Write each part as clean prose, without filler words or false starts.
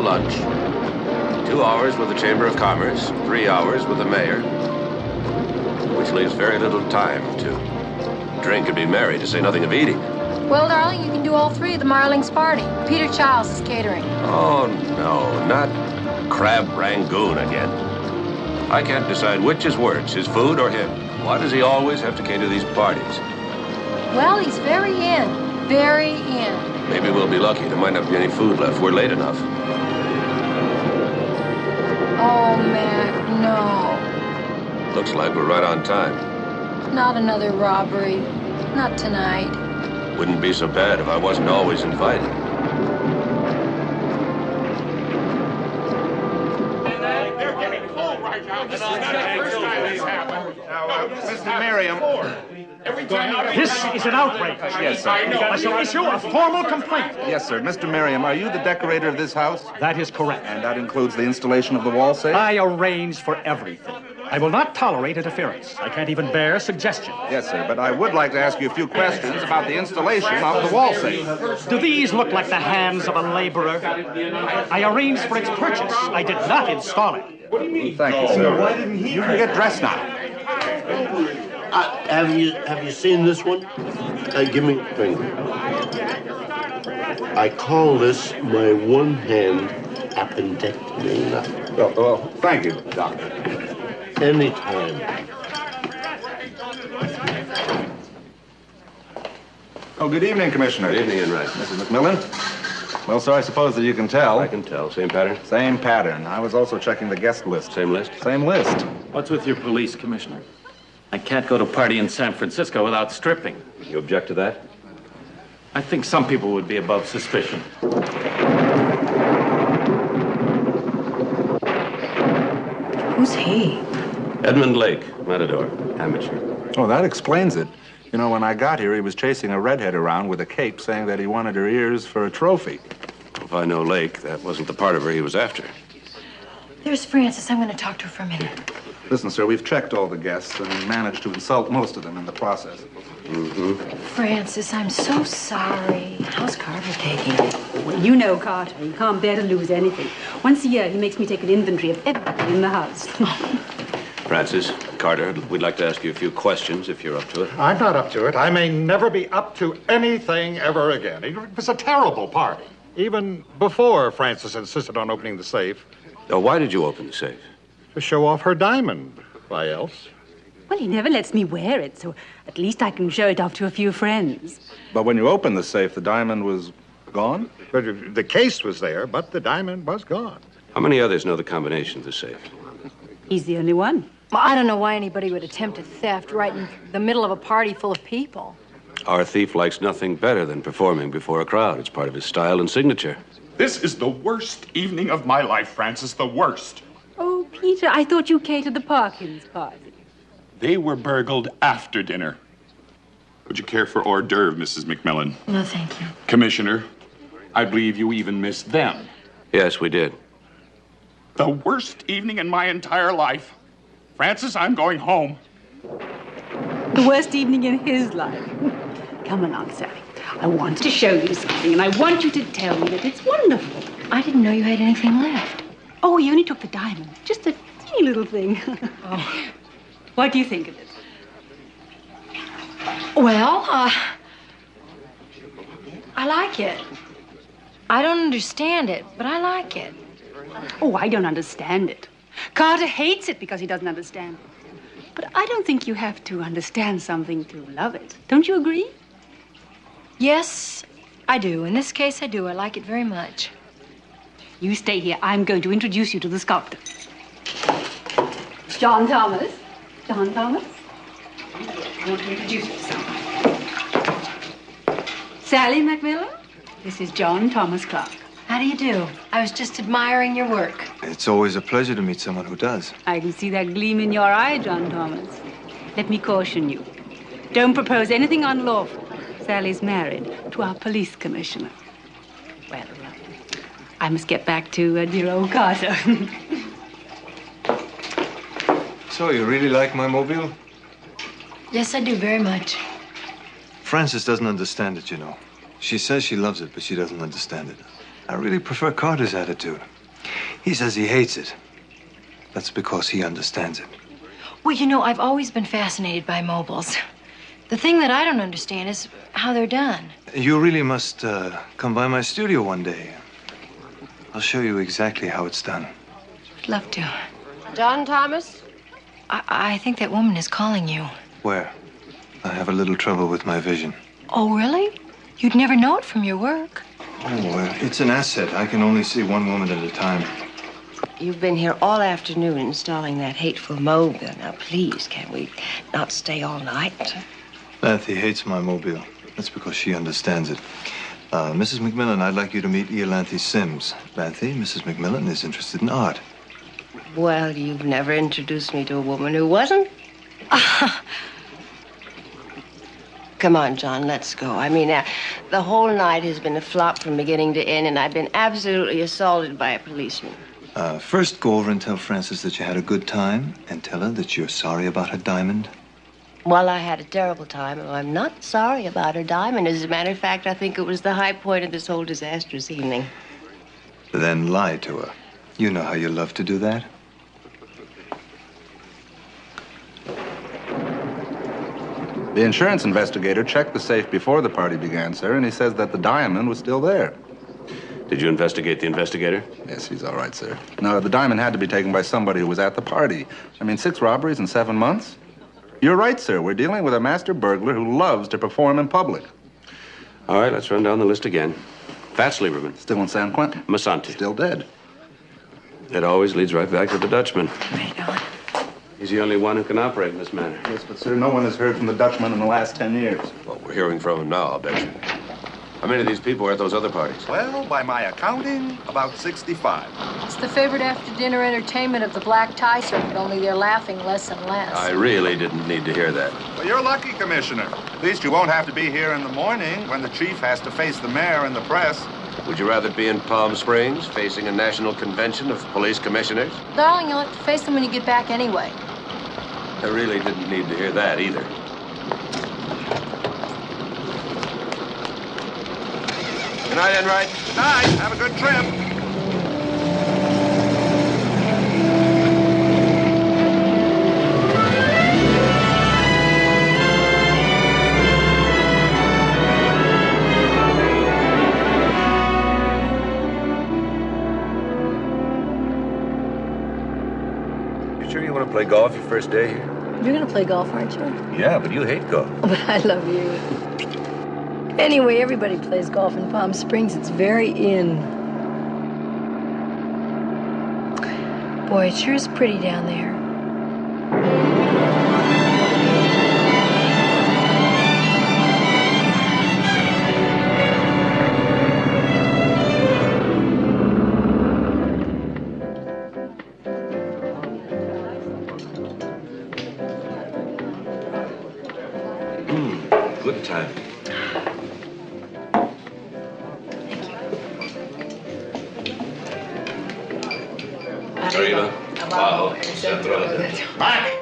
lunch. 2 hours with the Chamber of Commerce, 3 hours with the mayor, which leaves very little time to drink and be merry, to say nothing of eating. Well, darling, you can do all three at the Marlings' party. Peter Childs is catering. Oh, no, not crab rangoon again. I can't decide which is worse, his food or him. Why does he always have to cater these parties? Well, he's very in. Very in. Maybe we'll be lucky. There might not be any food left. We're late enough. Oh, Mac, no. Looks like we're right on time. Not another robbery. Not tonight. Wouldn't be so bad if I wasn't always invited. They're getting full right now. This is not the first time this happened. Now, Mr. Merriam. Every time This is an outrage. Yes, sir. I shall issue a formal complaint. Yes, sir. Mr. Merriam, are you the decorator of this house? That is correct. And that includes the installation of the wall safe? I arrange for everything. I will not tolerate interference. I can't even bear suggestion. Yes, sir, but I would like to ask you a few questions about the installation of the wall safe. Do these look like the hands of a laborer? I arranged for its purchase. I did not install it. What do you mean? Thank you, sir. You can get dressed now. Have you seen this one? Give me a finger. I call this my one-hand appendectomy. Well, thank you, Doctor. Anytime. Oh, good evening, Commissioner. Good evening, Enright. Mrs. McMillan. Well, sir, I suppose that you can tell. I can tell. Same pattern? Same pattern. I was also checking the guest list. Same list? Same list. What's with your police, Commissioner? I can't go to a party in San Francisco without stripping. You object to that? I think some people would be above suspicion. Who's he? Edmund Lake, Matador, amateur. Oh, that explains it. You know, when I got here, he was chasing a redhead around with a cape saying that he wanted her ears for a trophy. If I know Lake, that wasn't the part of her he was after. There's Frances. I'm going to talk to her for a minute. Listen, sir, we've checked all the guests and managed to insult most of them in the process. Frances, I'm so sorry. How's Carter taking it? Well, you know Carter. He can't bear to lose anything. Once a year, he makes me take an inventory of everything in the house. Francis, Carter, we'd like to ask you a few questions if you're up to it. I'm not up to it. I may never be up to anything ever again. It was a terrible party. Even before Frances insisted on opening the safe. Why did you open the safe? To show off her diamond. Why else? Well, he never lets me wear it, so at least I can show it off to a few friends. But when you opened the safe, the diamond was gone? But the case was there, but the diamond was gone. How many others know the combination of the safe? He's the only one. Well, I don't know why anybody would attempt a theft right in the middle of a party full of people. Our thief likes nothing better than performing before a crowd. It's part of his style and signature. This is the worst evening of my life, Francis, the worst. Oh, Peter, I thought you catered the Parkins party. They were burgled after dinner. Would you care for hors d'oeuvre, Mrs. McMillan? No, thank you. Commissioner, I believe you even missed them. Yes, we did. The worst evening in my entire life. Francis, I'm going home. The worst evening in his life. Come along, Sally. I want to show you something, and I want you to tell me that it's wonderful. I didn't know you had anything left. Oh, he only took the diamond. Just a teeny little thing. Oh. What do you think of it? Well, I like it. I don't understand it, but I like it. Oh, I don't understand it. Carter hates it because he doesn't understand it. But I don't think you have to understand something to love it. Don't you agree? Yes, I do. In this case, I do. I like it very much. You stay here. I'm going to introduce you to the sculptor. John Thomas. John Thomas. I want to introduce you to someone. Sally McMillan. This is John Thomas Clark. How do you do? I was just admiring your work. It's always a pleasure to meet someone who does. I can see that gleam in your eye, John Thomas. Let me caution you. Don't propose anything unlawful. Sally's married to our police commissioner. Well, I must get back to dear old Carter. So, you really like my mobile? Yes, I do very much. Frances doesn't understand it, you know. She says she loves it, but she doesn't understand it. I really prefer Carter's attitude. He says he hates it. That's because he understands it. Well, you know, I've always been fascinated by mobiles. The thing that I don't understand is how they're done. You really must come by my studio one day. I'll show you exactly how it's done. I'd love to. John Thomas? I think that woman is calling you. Where? I have a little trouble with my vision. Oh, really? You'd never know it from your work. Oh, it's an asset. I can only see one woman at a time. You've been here all afternoon installing that hateful mobile. Now, please, can we not stay all night? Banthy hates my mobile. That's because she understands it. Mrs. McMillan, I'd like you to meet Iolanthe Sims. Banthy, Mrs. McMillan is interested in art. Well, you've never introduced me to a woman who wasn't. Come on, John, let's go. I mean, the whole night has been a flop from beginning to end, and I've been absolutely assaulted by a policeman. First, go over and tell Frances that you had a good time, and tell her that you're sorry about her diamond. Well, I had a terrible time, and I'm not sorry about her diamond. As a matter of fact, I think it was the high point of this whole disastrous evening. Then lie to her. You know how you love to do that. The insurance investigator checked the safe before the party began, sir, and he says that the diamond was still there. Did you investigate the investigator? Yes, he's all right, sir. No, the diamond had to be taken by somebody who was at the party. I mean, 6 robberies in 7 months? You're right, sir. We're dealing with a master burglar who loves to perform in public. All right, let's run down the list again. Fats Lieberman. Still in San Quentin. Massanti. Still dead. It always leads right back to the Dutchman. Right on. He's the only one who can operate in this manner. Yes, but, sir, no one has heard from the Dutchman in the last 10 years. Well, we're hearing from him now, I'll bet you. How many of these people were at those other parties? Well, by my accounting, about 65. It's the favorite after-dinner entertainment of the black tie circuit, only they're laughing less and less. I really didn't need to hear that. Well, you're lucky, Commissioner. At least you won't have to be here in the morning when the chief has to face the mayor and the press. Would you rather be in Palm Springs, facing a national convention of police commissioners? Darling, you'll have to face them when you get back anyway. I really didn't need to hear that either. Good night, Enright. Good night. Have a good trip. You sure you want to play golf your first day here? You're gonna play golf, aren't you? Yeah, but you hate golf. But I love you. Anyway, everybody plays golf in Palm Springs. It's very in. Boy, it sure is pretty down there. Good time. Arriba, abajo, centro. Mac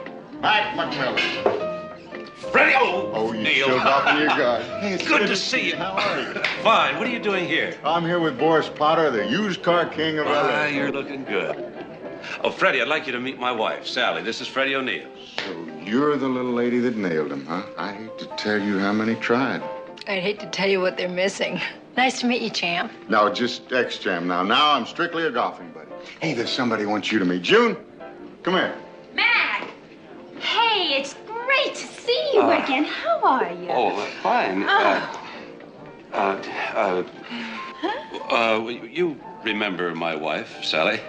McMillan. Freddie! Oh, you Neil. still dropping your guard. Hey, it's Good to see you. How are you? Fine. What are you doing here? I'm here with Boris Potter, the used car king of Ah, LA. you're looking good. Oh, Freddie, I'd like you to meet my wife, Sally. This is Freddie O'Neill. So you're the little lady that nailed him, huh? I hate to tell you how many tried. I'd hate to tell you what they're missing. Nice to meet you, champ. No, just ex-champ now. Now I'm strictly a golfing buddy. Hey, there's somebody wants you to meet. June, come here. Mac! Hey, it's great to see you again. How are you? Oh, fine. You remember my wife, Sally?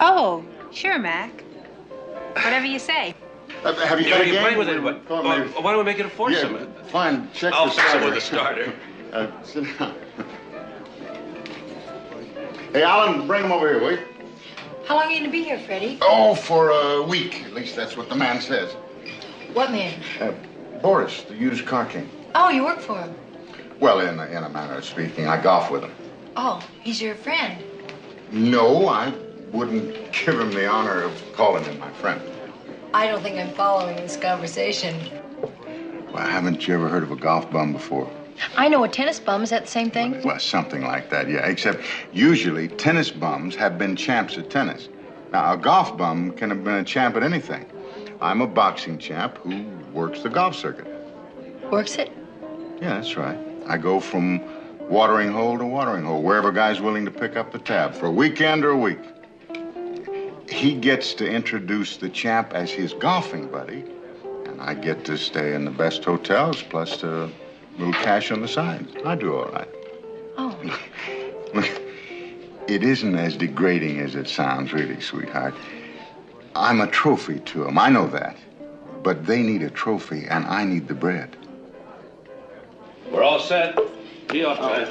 Oh, sure, Mac. Whatever you say. Have you got a game? Playing with anybody? Why don't we make it a foursome? Yeah, fine. Check I'll the fix it starter. with a starter. Sit down. Hey, Alan, bring him over here, will you? How long are you gonna be here, Freddie? Oh, for a week. At least that's what the man says. What man? Boris, the used car king. Oh, you work for him. Well, in a manner of speaking, I golf with him. Oh, he's your friend. No, I wouldn't give him the honor of calling him my friend. I don't think I'm following this conversation. Well, haven't you ever heard of a golf bum before? I know a tennis bum. Is that the same thing? Well, something like that, yeah. Except usually tennis bums have been champs at tennis. Now, a golf bum can have been a champ at anything. I'm a boxing champ who works the golf circuit. Works it? Yeah, that's right. I go from watering hole to watering hole, wherever a guy's willing to pick up the tab for a weekend or a week. He gets to introduce the champ as his golfing buddy, and I get to stay in the best hotels, plus a little cash on the side. I do all right. Oh. Look, it isn't as degrading as it sounds, really, sweetheart. I'm a trophy to them, I know that. But they need a trophy, and I need the bread. We're all set. Be off, man.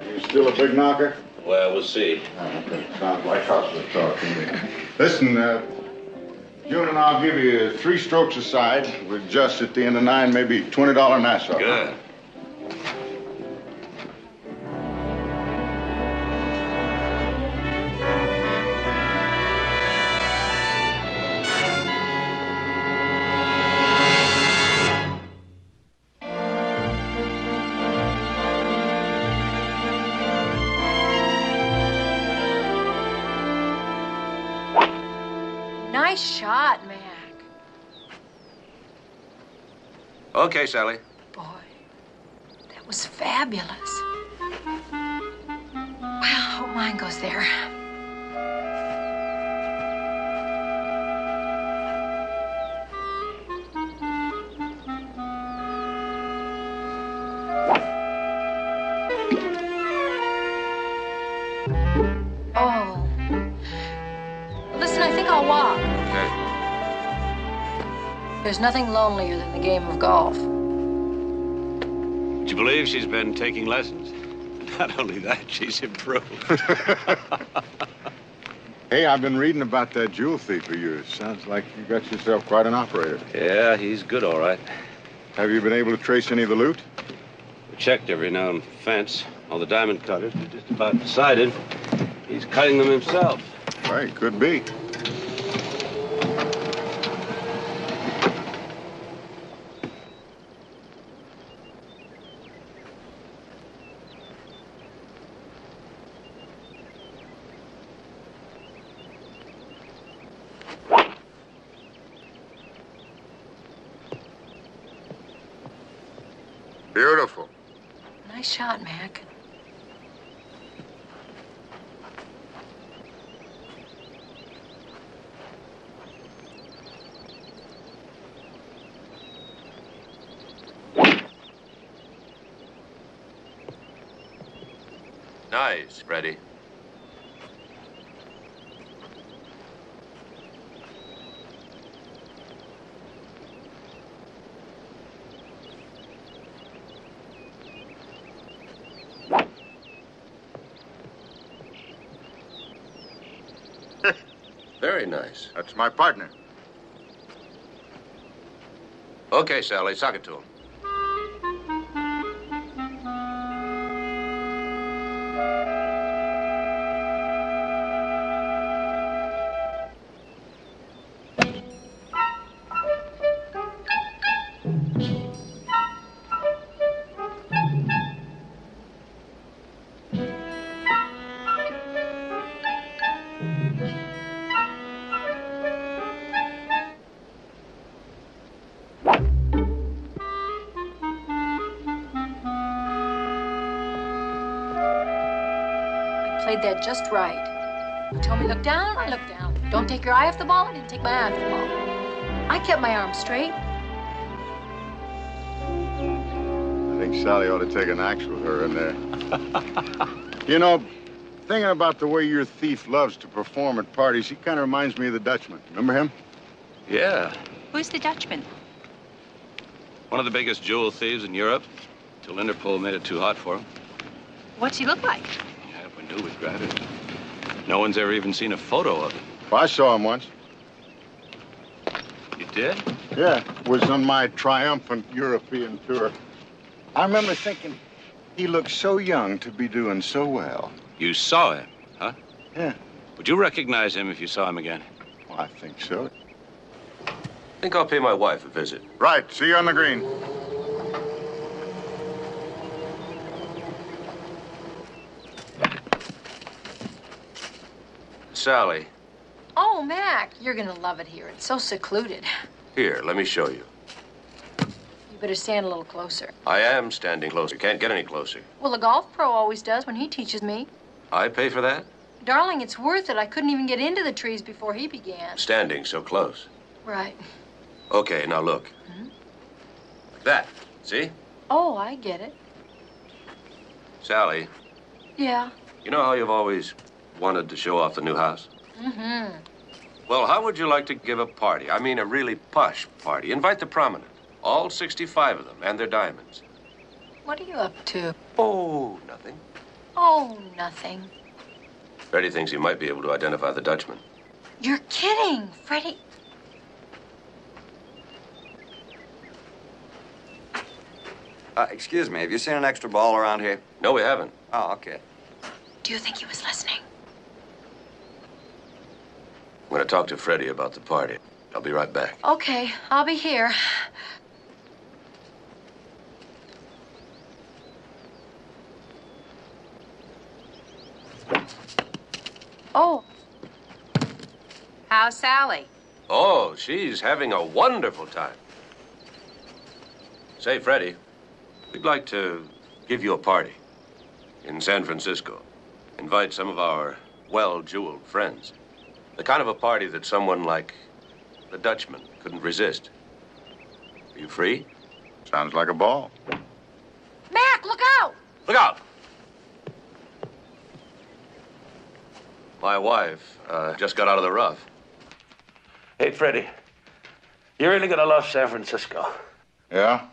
You still a big knocker? Well, we'll see. Sounds like hustler talk to me. Listen, June and I'll give you 3 strokes a side with just at the end of 9, maybe $20 Nassau. Good. Nice shot, Mac. Okay, Sally. Boy, that was fabulous. Well, hope mine goes there. Oh. Listen, I think I'll walk. Okay. There's nothing lonelier than the game of golf. Would you believe she's been taking lessons? Not only that, she's improved. Hey, I've been reading about that jewel thief of yours. Sounds like you got yourself quite an operator. Yeah, he's good, all right. Have you been able to trace any of the loot? We checked every known fence. All the diamond cutters are just about decided. He's cutting them himself. Right, could be. Beautiful. Nice shot, Mac. Nice, Freddie. Very nice. That's my partner. Okay, Sally, sock it to him. Played that just right. You told me look down, I looked down. Don't take your eye off the ball, I didn't take my eye off the ball. I kept my arm straight. I think Sally ought to take an axe with her in there. You know, thinking about the way your thief loves to perform at parties, he kind of reminds me of the Dutchman. Remember him? Yeah. Who's the Dutchman? One of the biggest jewel thieves in Europe, till Interpol made it too hot for him. What's he look like? Yeah, if we knew, we'd grab him. No one's ever even seen a photo of him. Well, I saw him once. You did? Yeah, it was on my triumphant European tour. I remember thinking, he looked so young to be doing so well. You saw him, huh? Yeah. Would you recognize him if you saw him again? Well, I think so. I think I'll pay my wife a visit. Right. See you on the green. Sally. Oh, Mac, you're gonna love it here. It's so secluded. Here, let me show you. You better stand a little closer. I am standing closer. Can't get any closer. Well, the golf pro always does when he teaches me. I pay for that? Darling, it's worth it. I couldn't even get into the trees before he began. Standing so close. Right. Okay, now look. Like that. See? Oh, I get it. Sally, Yeah. you know how you've always wanted to show off the new house? Mm-hmm. Well, how would you like to give a party? I mean, a really posh party. Invite the prominent. All 65 of them, and their diamonds. What are you up to? Oh, nothing. Oh, nothing. Freddie thinks he might be able to identify the Dutchman. You're kidding, Freddie. Excuse me, have you seen an extra ball around here? No, we haven't. Oh, okay. Do you think he was listening? I'm going to talk to Freddie about the party. I'll be right back. Okay, I'll be here. Oh. How's Sally? Oh, she's having a wonderful time. Say, Freddie, we'd like to give you a party in San Francisco. Invite some of our well-jeweled friends. The kind of a party that someone like the Dutchman couldn't resist. Are you free? Sounds like a ball. Mac, look out! Look out! My wife just got out of the rough. Hey, Freddie, you're really gonna love San Francisco. Yeah?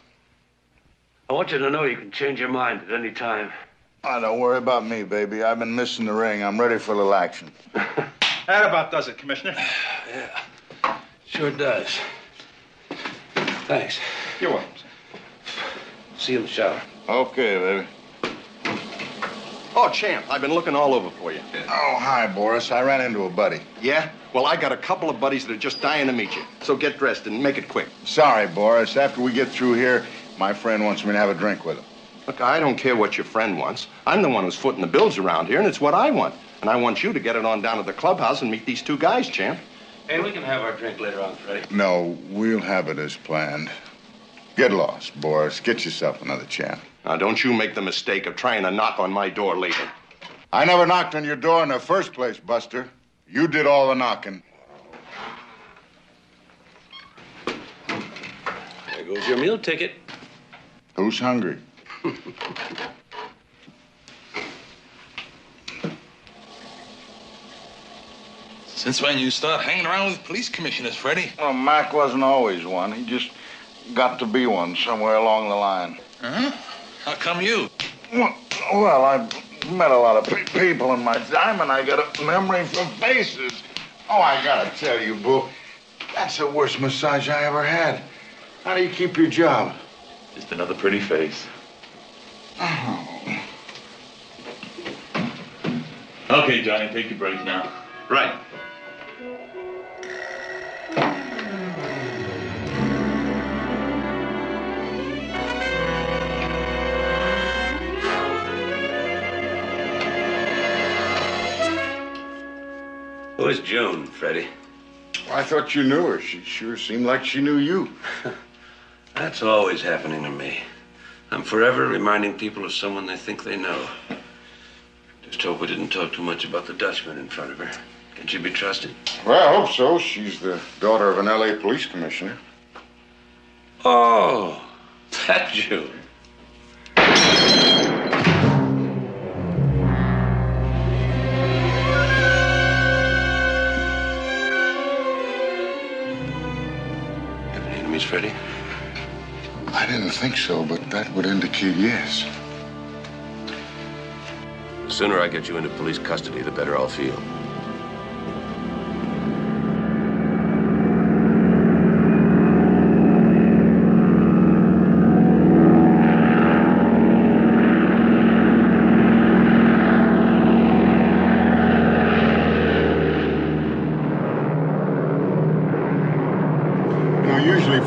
I want you to know you can change your mind at any time. Oh, don't worry about me, baby. I've been missing the ring. I'm ready for a little action. That about does it, Commissioner. Yeah, sure does. Thanks. You're welcome. See you in the shower. Okay, baby. Oh, Champ, I've been looking all over for you. Oh, hi, Boris. I ran into a buddy. Yeah? Well, I got a couple of buddies that are just dying to meet you. So get dressed and make it quick. Sorry, Boris. After we get through here, my friend wants me to have a drink with him. Look, I don't care what your friend wants. I'm the one who's footing the bills around here, and it's what I want. And I want you to get it on down to the clubhouse and meet these two guys, Champ. Hey, we can have our drink later on, Freddie. No, we'll have it as planned. Get lost, Boris. Get yourself another champ. Now, don't you make the mistake of trying to knock on my door later. I never knocked on your door in the first place, Buster. You did all the knocking. There goes your meal ticket. Who's hungry? Since when you start hanging around with police commissioners, Freddie? Well, Mac wasn't always one. He just got to be one somewhere along the line. Huh? How come you? Well, I've met a lot of people in my time, and I got a memory for faces. Oh, I gotta tell you, Boo, that's the worst massage I ever had. How do you keep your job? Just another pretty face. Oh. Okay, Johnny, take your break now. Right. Who is June, Freddie? I thought you knew her. She sure seemed like she knew you. That's always happening to me. I'm forever reminding people of someone they think they know. Just hope we didn't talk too much about the Dutchman in front of her. Can she be trusted? Well, I hope so. She's the daughter of an L.A. police commissioner. Oh, that June. Enemies, Freddie? I didn't think so, but that would indicate yes. The sooner I get you into police custody, the better I'll feel.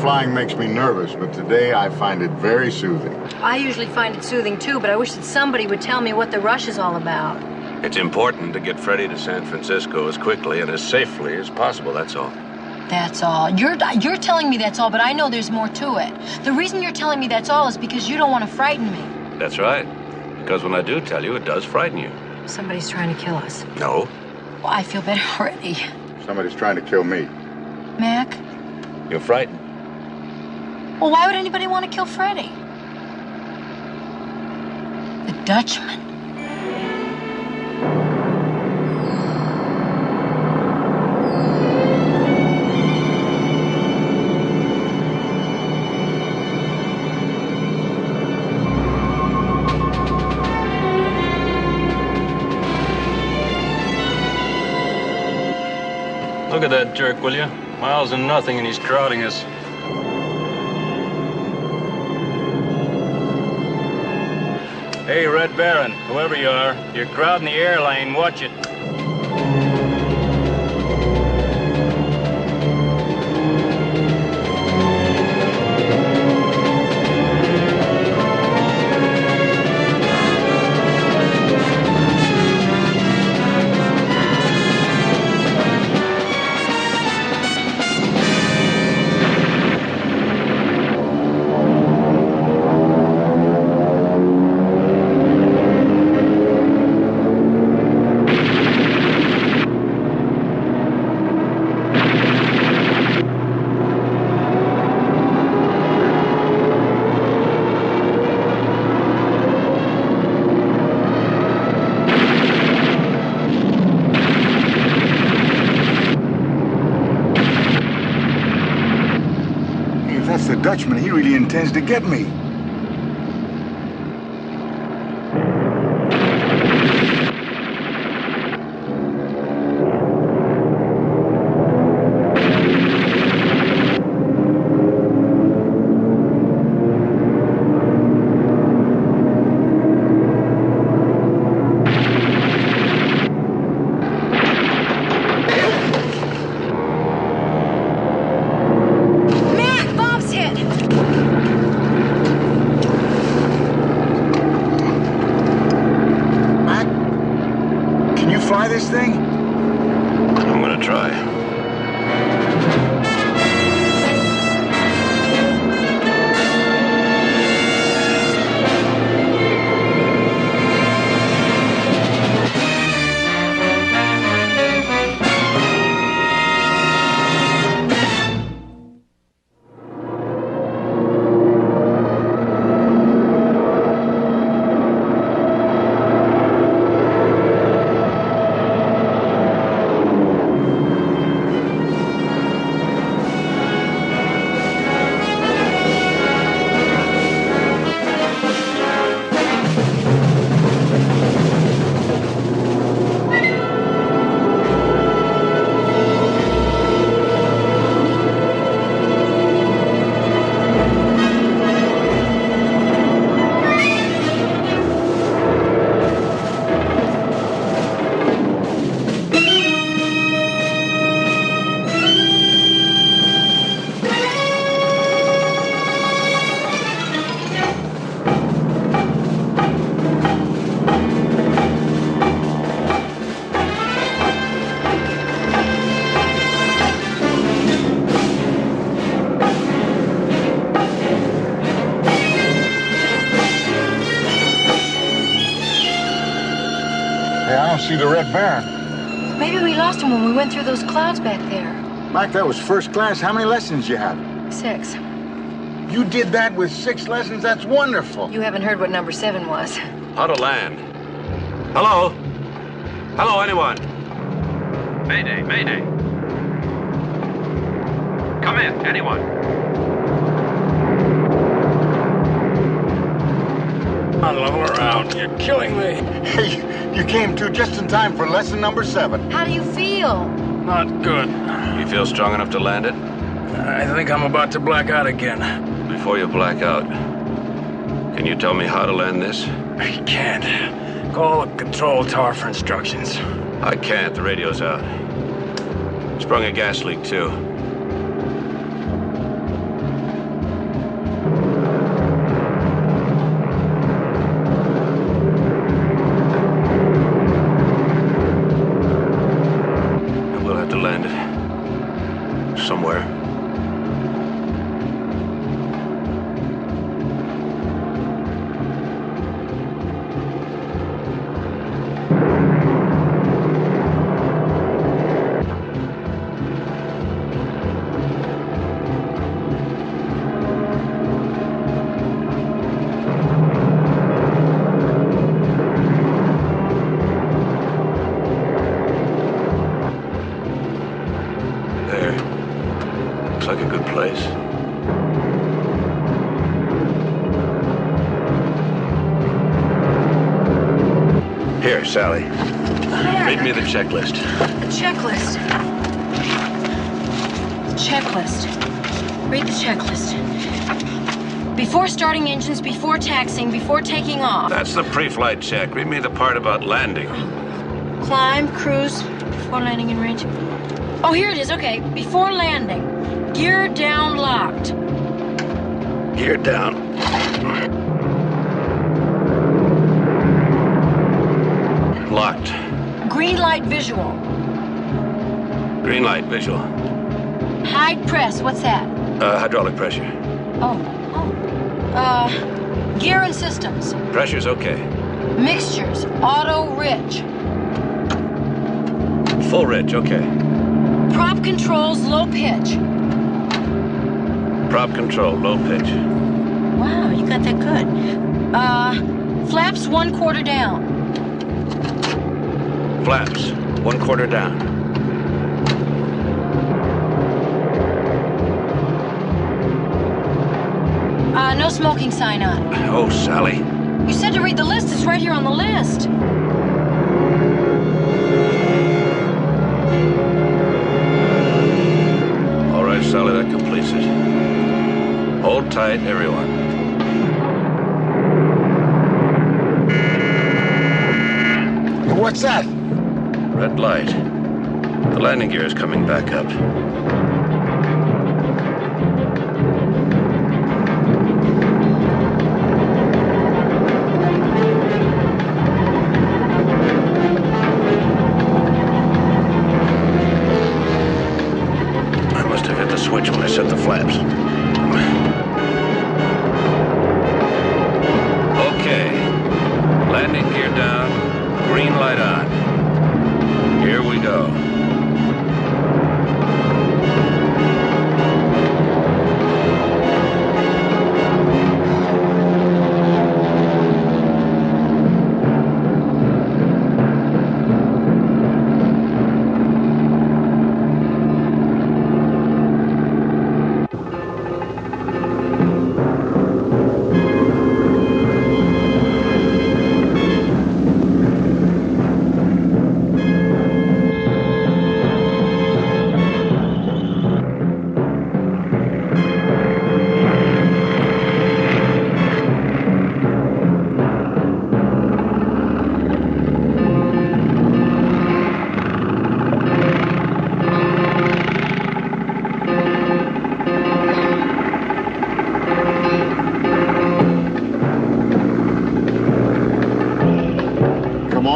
Flying makes me nervous, but today I find it very soothing. I usually find it soothing, too, but I wish that somebody would tell me what the rush is all about. It's important to get Freddie to San Francisco as quickly and as safely as possible, that's all. That's all. You're telling me that's all, but I know there's more to it. The reason you're telling me that's all is because you don't want to frighten me. That's right. Because when I do tell you, it does frighten you. Somebody's trying to kill us. No. Well, I feel better already. Somebody's trying to kill me. Mac? You're frightened. Well, why would anybody want to kill Freddie? The Dutchman. Look at that jerk, will you? Miles and nothing, and he's crowding us. Hey, Red Baron, whoever you are, you're crowding the airline. Watch it. The Dutchman, he really intends to get me. This thing? I'm gonna try. I don't see the Red Baron. Maybe we lost him when we went through those clouds back there. Mike, that was first class. How many lessons you have? 6. You did that with 6 lessons? That's wonderful. You haven't heard what number 7 was. How to land. Hello? Hello, anyone? Mayday, mayday. Come in, anyone. I'll level around. You're killing me. Hey, you came to just in time for lesson number 7. How do you feel? Not good. You feel strong enough to land it? I think I'm about to black out again. Before you black out, can you tell me how to land this? I can't. Call the control tower for instructions. I can't. The radio's out. Sprung a gas leak, too. like a good place. Here, Sally. Read me the checklist. The checklist. Checklist. Read the checklist. Before starting engines, before taxiing, before taking off. That's the pre-flight check. Read me the part about landing. Climb, cruise, before landing in range. Oh, here it is. Okay. Before landing. Gear down, locked. Gear down. Locked. Green light visual. Green light visual. Hide press. What's that? Hydraulic pressure. Gear and systems. Pressure's okay. Mixtures. Auto rich. Full rich, okay. Prop controls, low pitch. Prop control, low pitch. Wow, you got that good. Flaps 1/4 down. Flaps, 1/4 down. No smoking sign on. Oh, Sally. You said to read the list. It's right here on the list. All right, Sally, that completes it. Hold tight, everyone. What's that? Red light. The landing gear is coming back up. Switch when I set the flaps. Okay. Landing gear down, green light on. Here we go.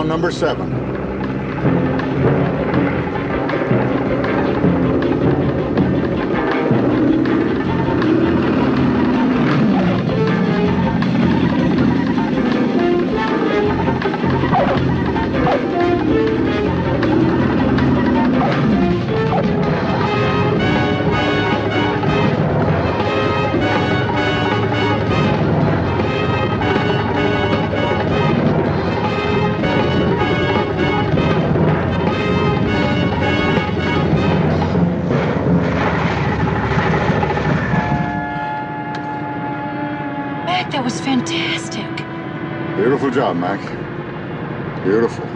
Number 7. That was fantastic. Beautiful job, Mac. Beautiful.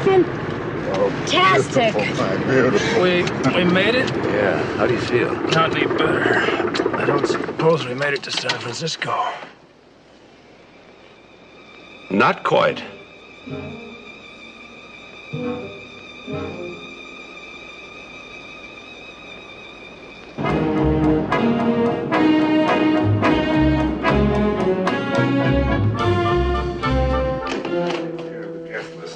Fantastic. Beautiful, Mac. Beautiful. We made it? Yeah. How do you feel? Not any better. I don't suppose we made it to San Francisco. Not quite.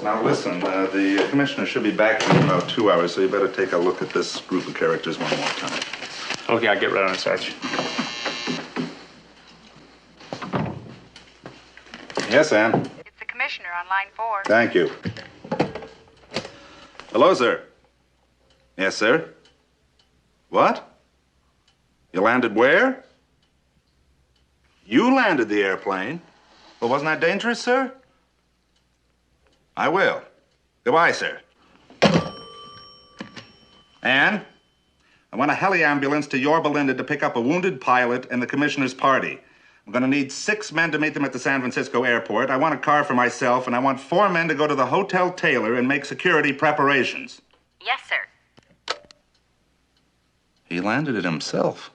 Now listen, the commissioner should be back in about 2 hours, so you better take a look at this group of characters one more time. Okay, I'll get right on it, Sarge. Yes, Ann? It's the commissioner on line 4. Thank you. Hello, sir. Yes, sir. What? You landed where? You landed the airplane. Well, wasn't that dangerous, sir? I will. Goodbye, sir. Ann, I want a heli ambulance to Yorba Linda to pick up a wounded pilot and the commissioner's party. I'm going to need 6 men to meet them at the San Francisco airport. I want a car for myself, and I want 4 men to go to the Hotel Taylor and make security preparations. Yes, sir. He landed it himself.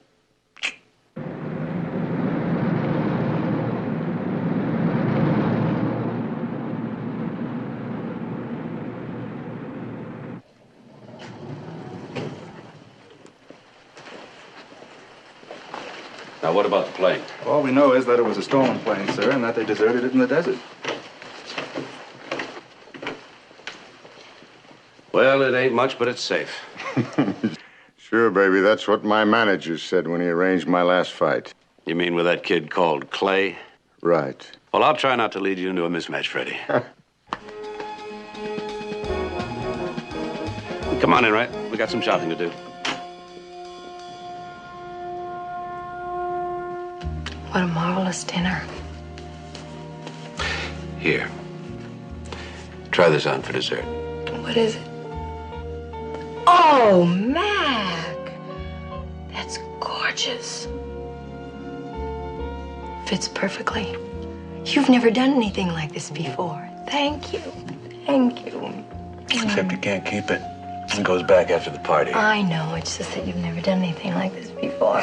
Now, what about the plane? All we know is that it was a stolen plane, sir, and that they deserted it in the desert. Well, it ain't much, but it's safe. Sure, baby. That's what my manager said when he arranged my last fight. You mean with that kid called Clay? Right. Well, I'll try not to lead you into a mismatch, Freddie. Come on in, right? We got some shopping to do. What a marvelous dinner. Here. Try this on for dessert. What is it? Oh, Mac! That's gorgeous. Fits perfectly. You've never done anything like this before. Thank you. Thank you. Except you can't keep it. It goes back after the party. I know, it's just that you've never done anything like this before.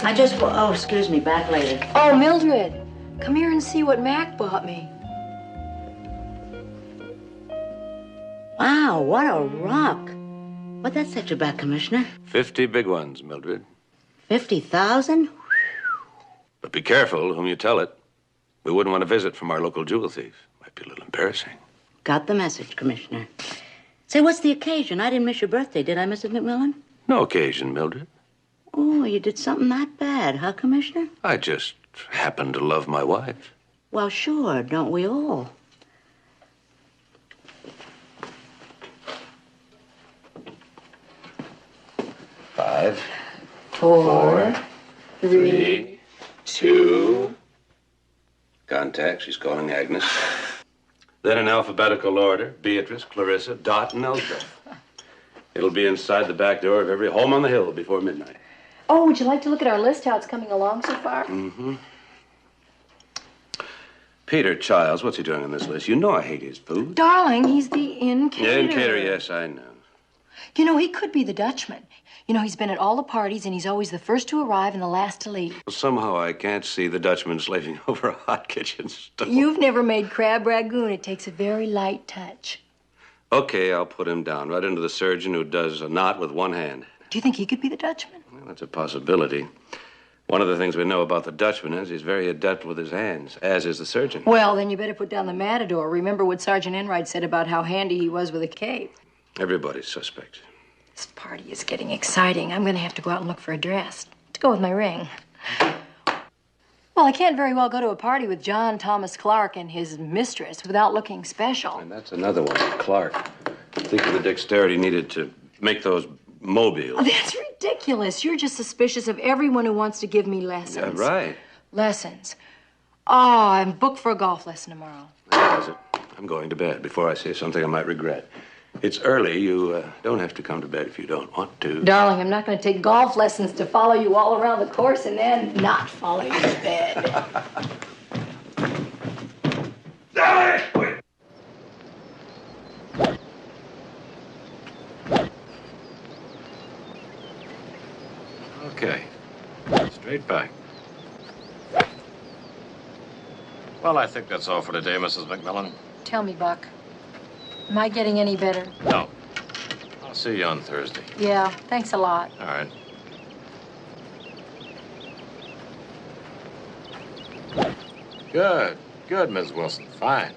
Oh, excuse me, back later. Oh, Mildred, come here and see what Mac bought me. Wow, what a rock. What that set you back, Commissioner? 50 big ones, Mildred. 50,000? But be careful whom you tell it. We wouldn't want a visit from our local jewel thief. Might be a little embarrassing. Got the message, Commissioner. Say, what's the occasion? I didn't miss your birthday, did I, Mrs. McMillan? No occasion, Mildred. Oh, you did something that bad, huh, Commissioner? I just happen to love my wife. Well, sure, don't we all? Five, 4, 3, 2. Contact, she's calling Agnes. Then in alphabetical order, Beatrice, Clarissa, Dot, and Elsbeth. It'll be inside the back door of every home on the hill before midnight. Oh, would you like to look at our list, how it's coming along so far? Mm-hmm. Peter Childs, what's he doing on this list? You know I hate his food. Darling, he's the inn caterer. Yeah, inn caterer, yes, I know. You know, he could be the Dutchman. You know, he's been at all the parties, and he's always the first to arrive and the last to leave. Well, somehow I can't see the Dutchman slaving over a hot kitchen stove. You've never made crab ragoon. It takes a very light touch. Okay, I'll put him down, right into the surgeon who does a knot with one hand. Do you think he could be the Dutchman? Well, that's a possibility. One of the things we know about the Dutchman is he's very adept with his hands, as is the surgeon. Well, then you better put down the matador. Remember what Sergeant Enright said about how handy he was with a cape. Everybody's suspect. This party is getting exciting. I'm going to have to go out and look for a dress to go with my ring. Well, I can't very well go to a party with John Thomas Clark and his mistress without looking special. And that's another one, Clark. Think of the dexterity needed to make those mobiles. Oh, that's ridiculous. You're just suspicious of everyone who wants to give me lessons. Yeah, right. Lessons. Oh, I'm booked for a golf lesson tomorrow. That does it. I'm going to bed before I say something I might regret. It's early. You don't have to come to bed if you don't want to. Darling, I'm not going to take golf lessons to follow you all around the course and then not follow you to bed. Okay. Straight back. Well, I think that's all for today, Mrs. McMillan. Tell me, Buck. Am I getting any better? No. I'll see you on Thursday. Yeah, thanks a lot. All right. Good. Good, Ms. Wilson. Fine.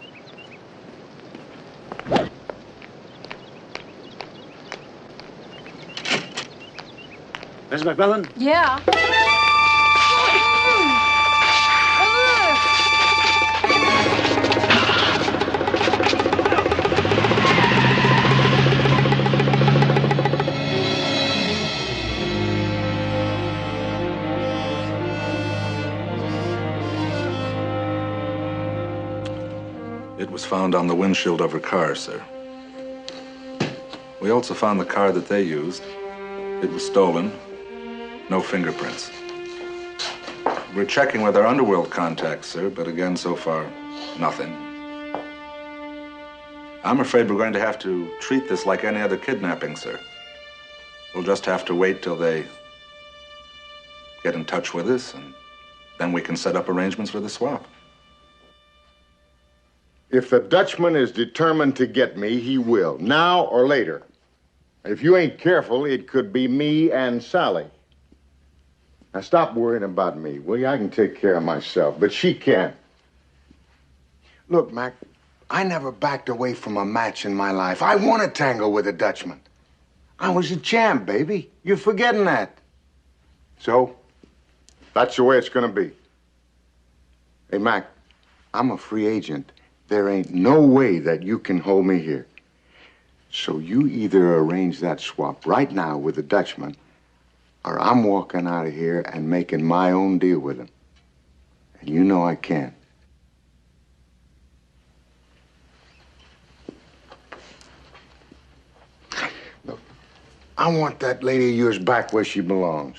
Miss McMillan? Yeah. It was found on the windshield of her car, sir. We also found the car that they used. It was stolen. No fingerprints. We're checking with our underworld contacts, sir, but again, so far, nothing. I'm afraid we're going to have to treat this like any other kidnapping, sir. We'll just have to wait till they get in touch with us, and then we can set up arrangements for the swap. If the Dutchman is determined to get me, he will, now or later. If you ain't careful, it could be me and Sally. Now stop worrying about me, will you? I can take care of myself, but she can't. Look, Mac, I never backed away from a match in my life. I won a tango with a Dutchman. I was a champ, baby. You're forgetting that. So, that's the way it's gonna be. Hey, Mac, I'm a free agent. There ain't no way that you can hold me here. So you either arrange that swap right now with the Dutchman, or I'm walking out of here and making my own deal with him. And you know I can't. Look, I want that lady of yours back where she belongs.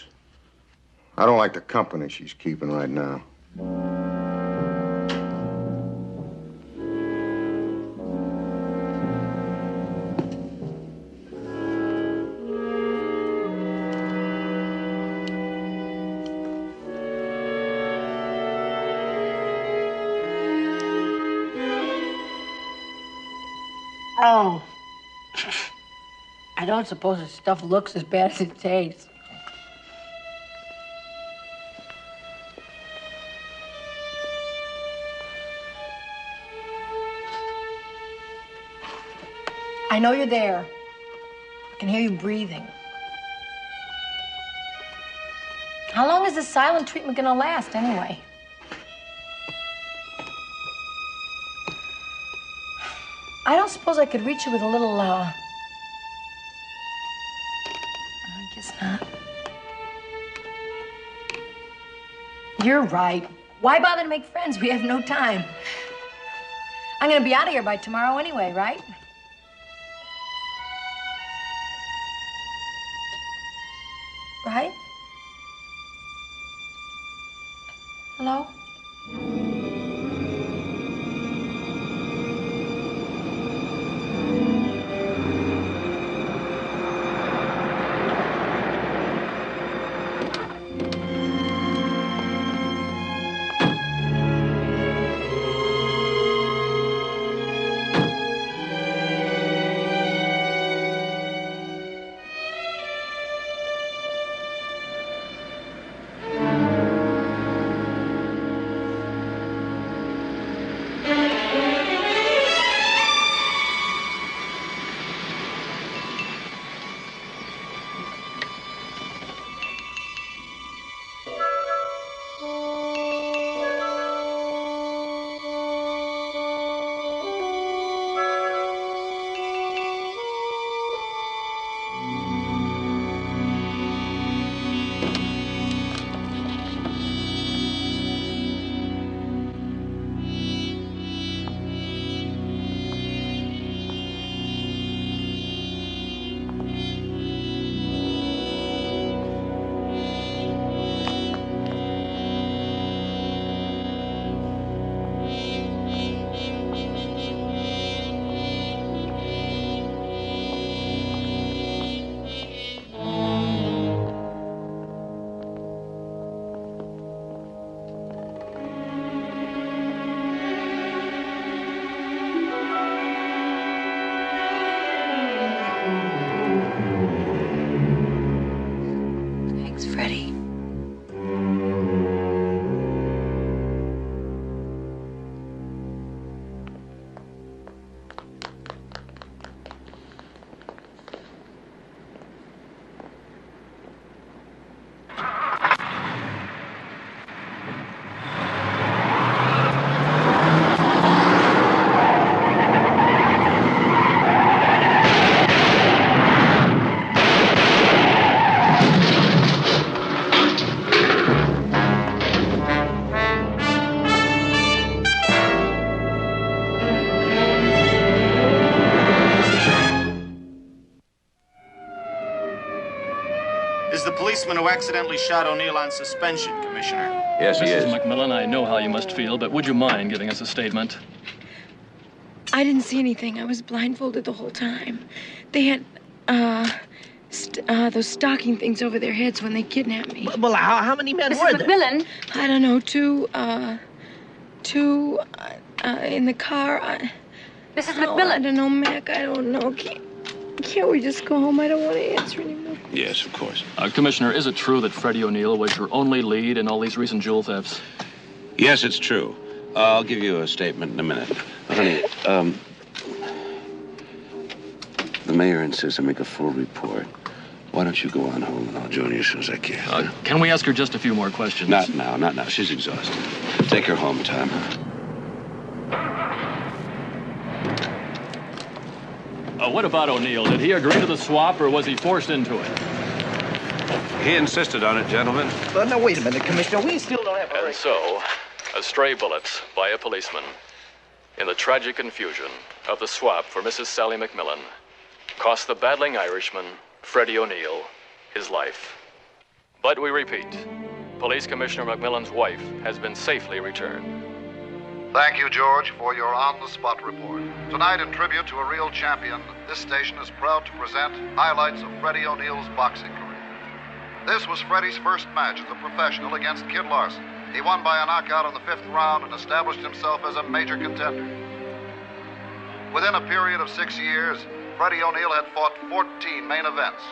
I don't like the company she's keeping right now. Oh. I don't suppose this stuff looks as bad as it tastes. I know you're there. I can hear you breathing. How long is this silent treatment gonna last, anyway? I don't suppose I could reach you with a little, I guess not. You're right. Why bother to make friends? We have no time. I'm gonna be out of here by tomorrow anyway, right? Right? Hello? policeman who accidentally shot O'Neill on suspension, Commissioner. Yes, he is. Mrs. McMillan, I know how you must feel, but would you mind giving us a statement? I didn't see anything. I was blindfolded the whole time. They had, those stocking things over their heads when they kidnapped me. Well, how many men were there? McMillan? I don't know, two in the car. Mrs. McMillan? I don't know, Mac. I don't know. Can't we just go home? I don't want to answer anymore. Yes, of course. Commissioner, is it true that Freddie O'Neill was your only lead in all these recent jewel thefts? Yes, it's true. I'll give you a statement in a minute. Honey, the mayor insists I make a full report. Why don't you go on home and I'll join you as soon as I can. Can we ask her just a few more questions? Not now. She's exhausted. Take her home, Tom. What about O'Neill? Did he agree to the swap or was he forced into it? He insisted on it, gentlemen. But now, wait a minute, Commissioner. We still don't have a... And so, a stray bullet by a policeman in the tragic confusion of the swap for Mrs. Sally McMillan cost the battling Irishman, Freddie O'Neill, his life. But we repeat, Police Commissioner McMillan's wife has been safely returned. Thank you, George, for your on-the-spot report. Tonight, in tribute to a real champion, this station is proud to present highlights of Freddie O'Neill's boxing career. This was Freddie's first match as a professional against Kid Larson. He won by a knockout in the 5th round and established himself as a major contender. Within a period of 6 years, Freddie O'Neill had fought 14 main events.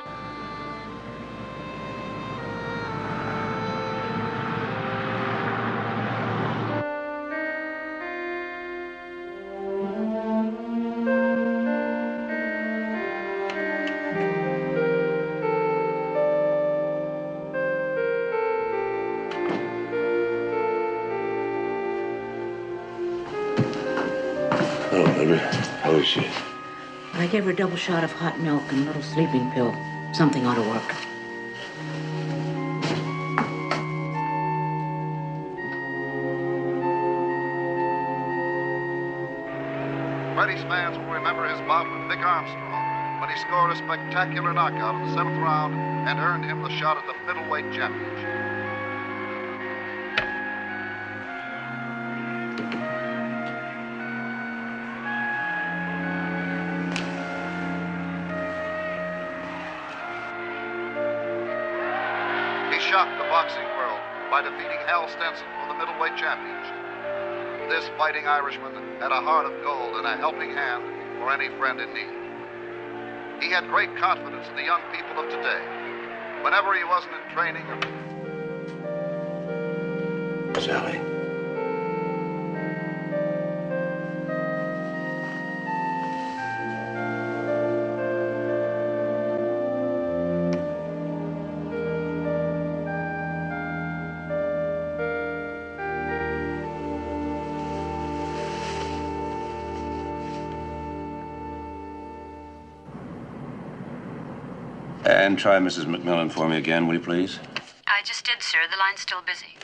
Hello, Henry. How is she? I gave her a double shot of hot milk and a little sleeping pill. Something ought to work. Freddie's fans will remember his bout with Vic Armstrong when he scored a spectacular knockout in the 7th round and earned him the shot at the middleweight championship. He shocked the boxing world by defeating Hal Stenson for the middleweight championship. This fighting Irishman had a heart of gold and a helping hand for any friend in need. He had great confidence in the young people of today. Whenever he wasn't in training or... Sally. And try Mrs. McMillan for me again, will you please? I just did, sir. The line's still busy.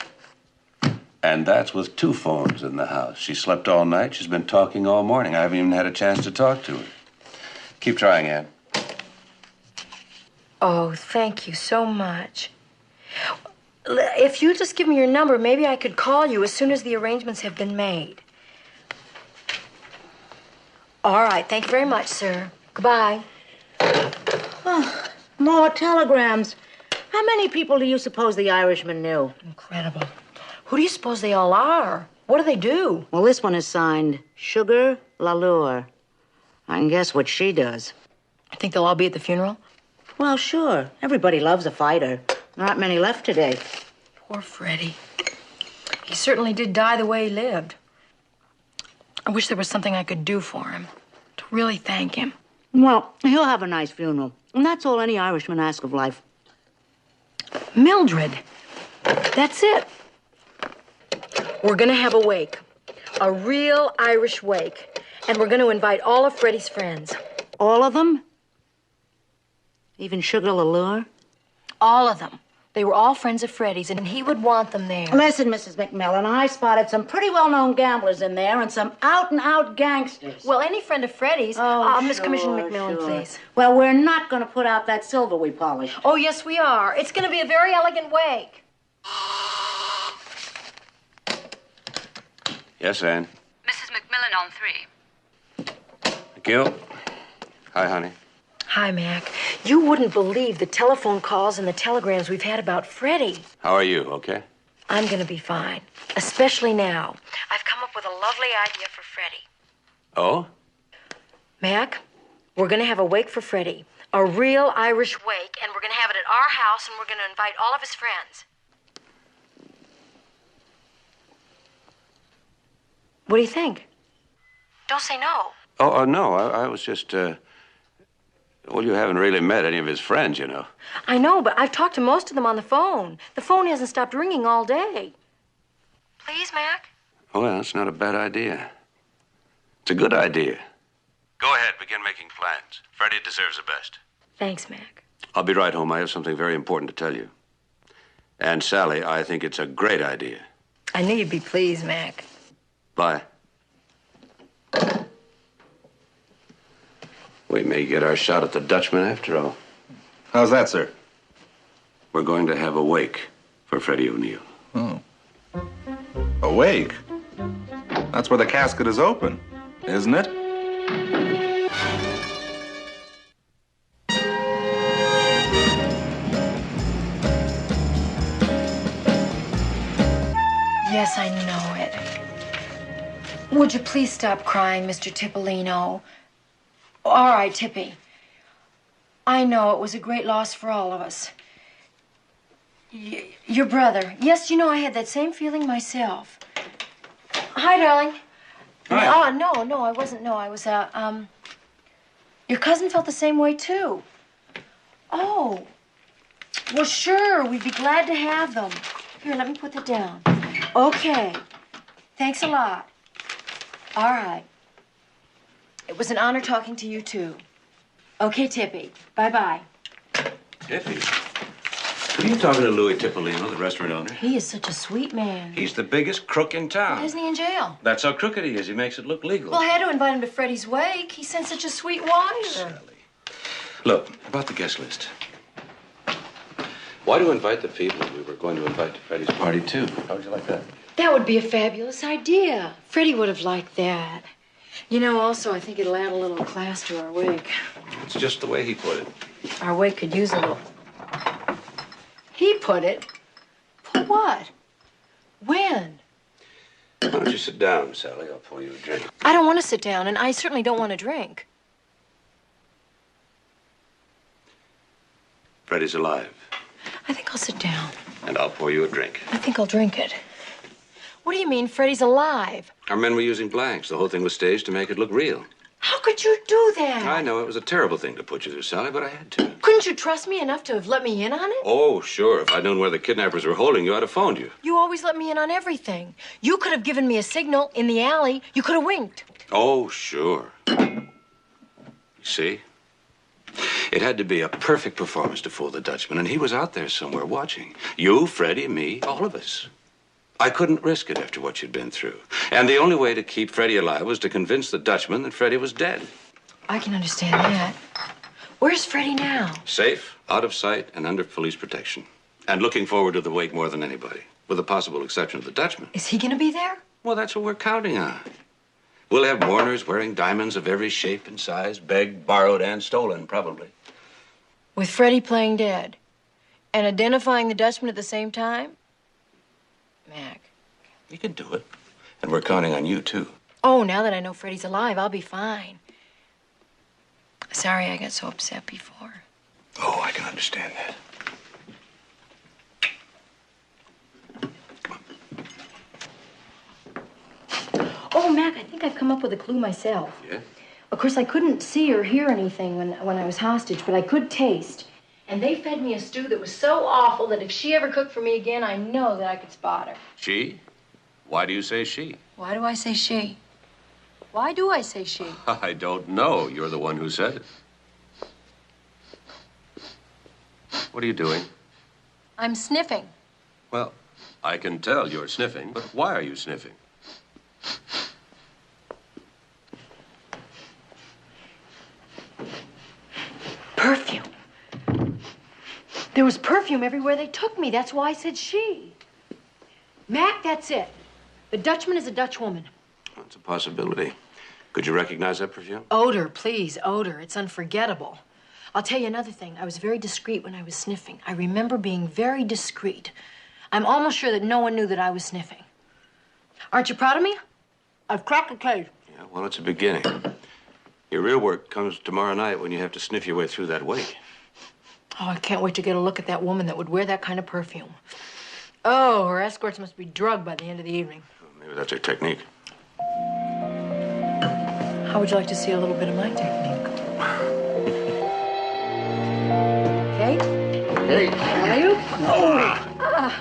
And that's with 2 phones in the house. She slept all night. She's been talking all morning. I haven't even had a chance to talk to her. Keep trying, Ann. Oh, thank you so much. If you just give me your number, maybe I could call you as soon as the arrangements have been made. All right. Thank you very much, sir. Goodbye. Oh, more telegrams. How many people do you suppose the Irishman knew? Incredible. Who do you suppose they all are? What do they do? Well, this one is signed Sugar LaLure. I can guess what she does. I think they'll all be at the funeral? Well, sure. Everybody loves a fighter. There aren't many left today. Poor Freddie. He certainly did die the way he lived. I wish there was something I could do for him to really thank him. Well, he'll have a nice funeral. And that's all any Irishman asks of life. Mildred, that's it. We're going to have a wake. A real Irish wake. And we're going to invite all of Freddie's friends. All of them? Even Sugar LaLure? All of them. They were all friends of Freddie's, and he would want them there. Listen, Mrs. McMillan, I spotted some pretty well-known gamblers in there and some out-and-out gangsters. Well, any friend of Freddie's. Miss Commissioner McMillan, please. Well, we're not going to put out that silver we polished. Oh, yes, we are. It's going to be a very elegant wake. Yes, Anne. Mrs. McMillan on 3. Thank you. Hi, honey. Hi, Mac. You wouldn't believe the telephone calls and the telegrams we've had about Freddie. How are you? Okay? I'm going to be fine, especially now. I've come up with a lovely idea for Freddie. Oh? Mac, we're going to have a wake for Freddie. A real Irish wake, and we're going to have it at our house, and we're going to invite all of his friends. What do you think? Don't say no. Oh, no. I was just, well, you haven't really met any of his friends, you know. I know, but I've talked to most of them on the phone. The phone hasn't stopped ringing all day. Please, Mac? Oh, well, that's not a bad idea. It's a good idea. Go ahead, begin making plans. Freddie deserves the best. Thanks, Mac. I'll be right home. I have something very important to tell you. And Sally, I think it's a great idea. I knew you'd be pleased, Mac. Bye. We may get our shot at the Dutchman after all. How's that, sir? We're going to have a wake for Freddie O'Neill. Oh. A wake? That's where the casket is open, isn't it? Yes, I know it. Would you please stop crying, Mr. Tipolino? All right, Tippy. I know it was a great loss for all of us. Your brother. Yes, you know, I had that same feeling myself. Hi, darling. Hi. Oh, no, I wasn't. No, I was, your cousin felt the same way, too. Oh. Well, sure, we'd be glad to have them. Here, let me put that down. Okay. Thanks a lot. All right. It was an honor talking to you, too. Okay, Tippy. Bye-bye. Tippy? Are you talking to Louis Tipolino, the restaurant owner? He is such a sweet man. He's the biggest crook in town. Isn't he in jail? That's how crooked he is. He makes it look legal. Well, I had to invite him to Freddie's wake. He sent such a sweet wire. Sally. Look, about the guest list. Why do you invite the people we were going to invite to Freddie's party, too? How would you like that? That would be a fabulous idea. Freddie would have liked that. You know, also, I think it'll add a little class to our wake. It's just the way he put it. Our wake could use a little... He put it? Put what? When? Why don't you sit down, Sally? I'll pour you a drink. I don't want to sit down, and I certainly don't want to drink. Freddie's alive. I think I'll sit down. And I'll pour you a drink. I think I'll drink it. What do you mean, Freddie's alive? Our men were using blanks. The whole thing was staged to make it look real. How could you do that? I know it was a terrible thing to put you through, Sally, but I had to. Couldn't you trust me enough to have let me in on it? Oh, sure. If I'd known where the kidnappers were holding you, I'd have phoned you. You always let me in on everything. You could have given me a signal in the alley. You could have winked. Oh, sure. You see? It had to be a perfect performance to fool the Dutchman, and he was out there somewhere watching. You, Freddie, me, all of us. I couldn't risk it after what you'd been through. And the only way to keep Freddie alive was to convince the Dutchman that Freddie was dead. I can understand that. Where's Freddie now? Safe, out of sight, and under police protection. And looking forward to the wake more than anybody, with the possible exception of the Dutchman. Is he going to be there? Well, that's what we're counting on. We'll have mourners wearing diamonds of every shape and size, begged, borrowed, and stolen, probably. With Freddie playing dead and identifying the Dutchman at the same time? Mac. You can do it. And we're counting on you, too. Oh, now that I know Freddie's alive, I'll be fine. Sorry I got so upset before. Oh, I can understand that. Oh, Mac, I think I've come up with a clue myself. Yeah? Of course, I couldn't see or hear anything when I was hostage, but I could taste. And they fed me a stew that was so awful that if she ever cooked for me again, I know that I could spot her. She? Why do you say she? Why do I say she? Why do I say she? I don't know. You're the one who said it. What are you doing? I'm sniffing. Well, I can tell you're sniffing, but why are you sniffing? Perfume. There was perfume everywhere they took me. That's why I said she. Mac, that's it. The Dutchman is a Dutch woman. That's a possibility. Could you recognize that perfume? Odor, please, odor. It's unforgettable. I'll tell you another thing. I was very discreet when I was sniffing. I remember being very discreet. I'm almost sure that no one knew that I was sniffing. Aren't you proud of me? I've cracked the case. Yeah, well, it's a beginning. Your real work comes tomorrow night when you have to sniff your way through that wake. Oh, I can't wait to get a look at that woman that would wear that kind of perfume. Oh, her escorts must be drugged by the end of the evening. Maybe that's her technique. How would you like to see a little bit of my technique? Kate? Hey. How are you? Oh.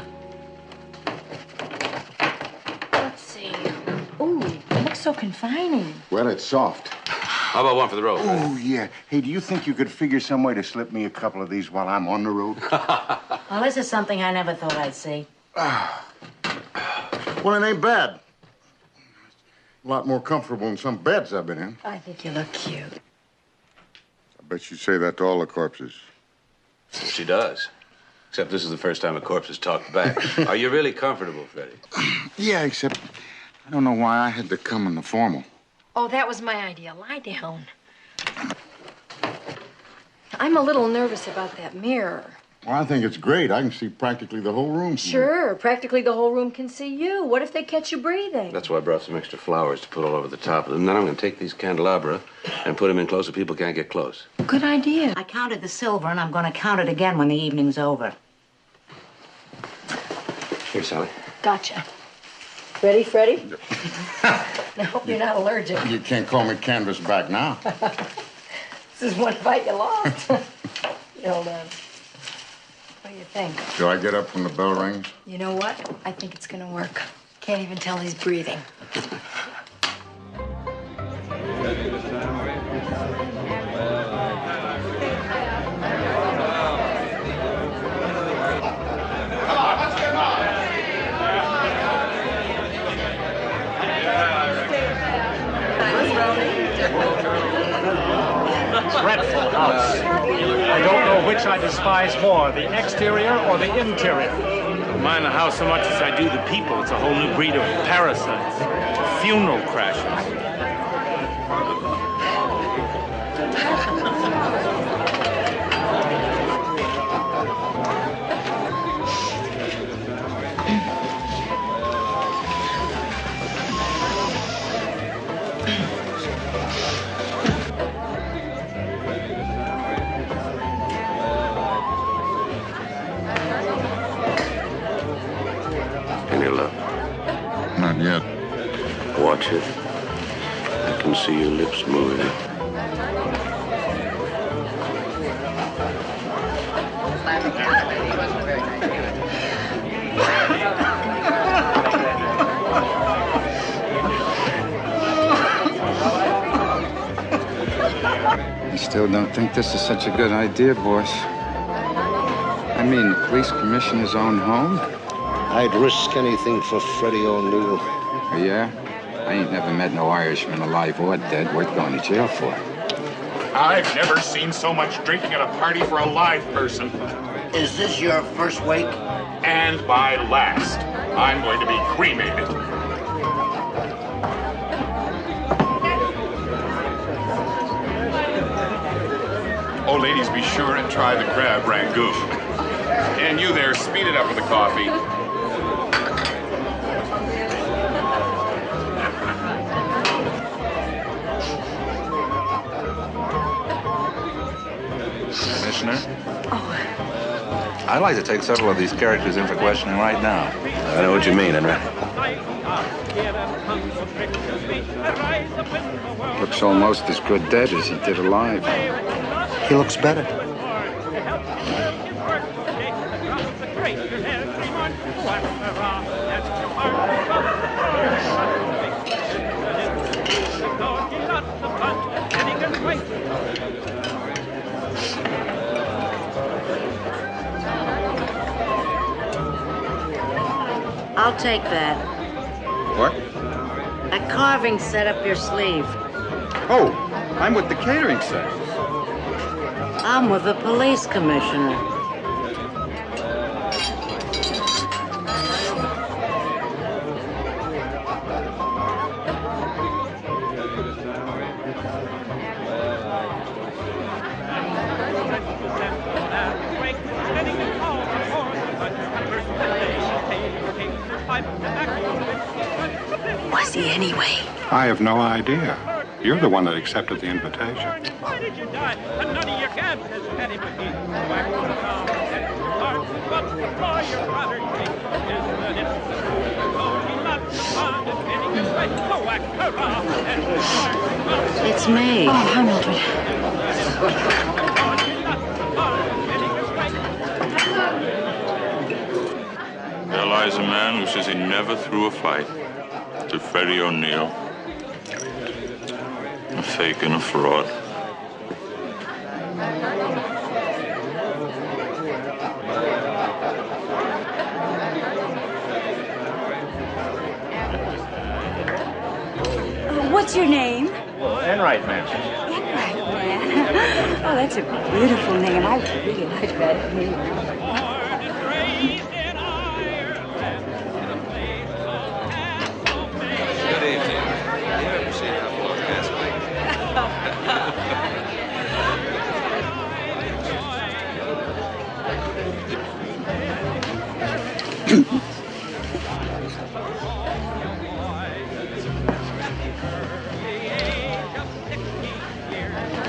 Let's see. Ooh, it looks so confining. Well, it's soft. How about one for the road? Oh, yeah. Hey, do you think you could figure some way to slip me a couple of these while I'm on the road? Well, this is something I never thought I'd see. Well, it ain't bad. A lot more comfortable than some beds I've been in. I think you look cute. I bet you say that to all the corpses. Well, she does. Except this is the first time a corpse has talked back. Are you really comfortable, Freddie? Yeah, except I don't know why I had to come in the formal. Oh, that was my idea. Lie down. I'm a little nervous about that mirror. Well, I think it's great. I can see practically the whole room. Sure, practically the whole room can see you. What if they catch you breathing? That's why I brought some extra flowers to put all over the top of them. Then I'm going to take these candelabra and put them in close so people can't get close. Good idea. I counted the silver, and I'm going to count it again when the evening's over. Here, Sally. Gotcha. Ready, Freddie? I hope you're not allergic. You can't call me canvas back now. This is one fight you lost. Hold on. What do you think? Do I get up when the bell rings? You know what? I think it's gonna work. Can't even tell he's breathing. Dreadful house. I don't know which I despise more, the exterior or the interior. I don't mind the house so much as I do the people. It's a whole new breed of parasites. Funeral crashes. Any luck? Not yet. Watch it. I can see your lips moving. I still don't think this is such a good idea, boss. I mean, the police commissioner's own home? I'd risk anything for Freddie O'Neill. Oh, yeah? I ain't never met no Irishman, alive or dead, worth going to jail for. I've never seen so much drinking at a party for a live person. Is this your first wake? And my last. I'm going to be cremated. Oh, ladies, be sure and try the crab rangoon. And you there, speed it up with the coffee. Commissioner? I'd like to take several of these characters in for questioning right now. I know what you mean, Henry. Looks almost as good dead as he did alive. He looks better. I'll take that. What? That carving set up your sleeve. Oh, I'm with the catering set. I'm with the police commissioner. Was he anyway? I have no idea. You're the one that accepted the invitation. Why did you die? And none of your cats has had him with me. So I could have found that heart, but before your brother takes the it. Oh, he loves the fun and getting his way. Oh, I hurrah. It's me. Oh, hi, Mildred. There lies a man who says he never threw a fight. To Freddie O'Neill. A fake and a fraud. What's your name? Enright, ma'am. Enright, man. Oh, that's a beautiful name. I really like that name.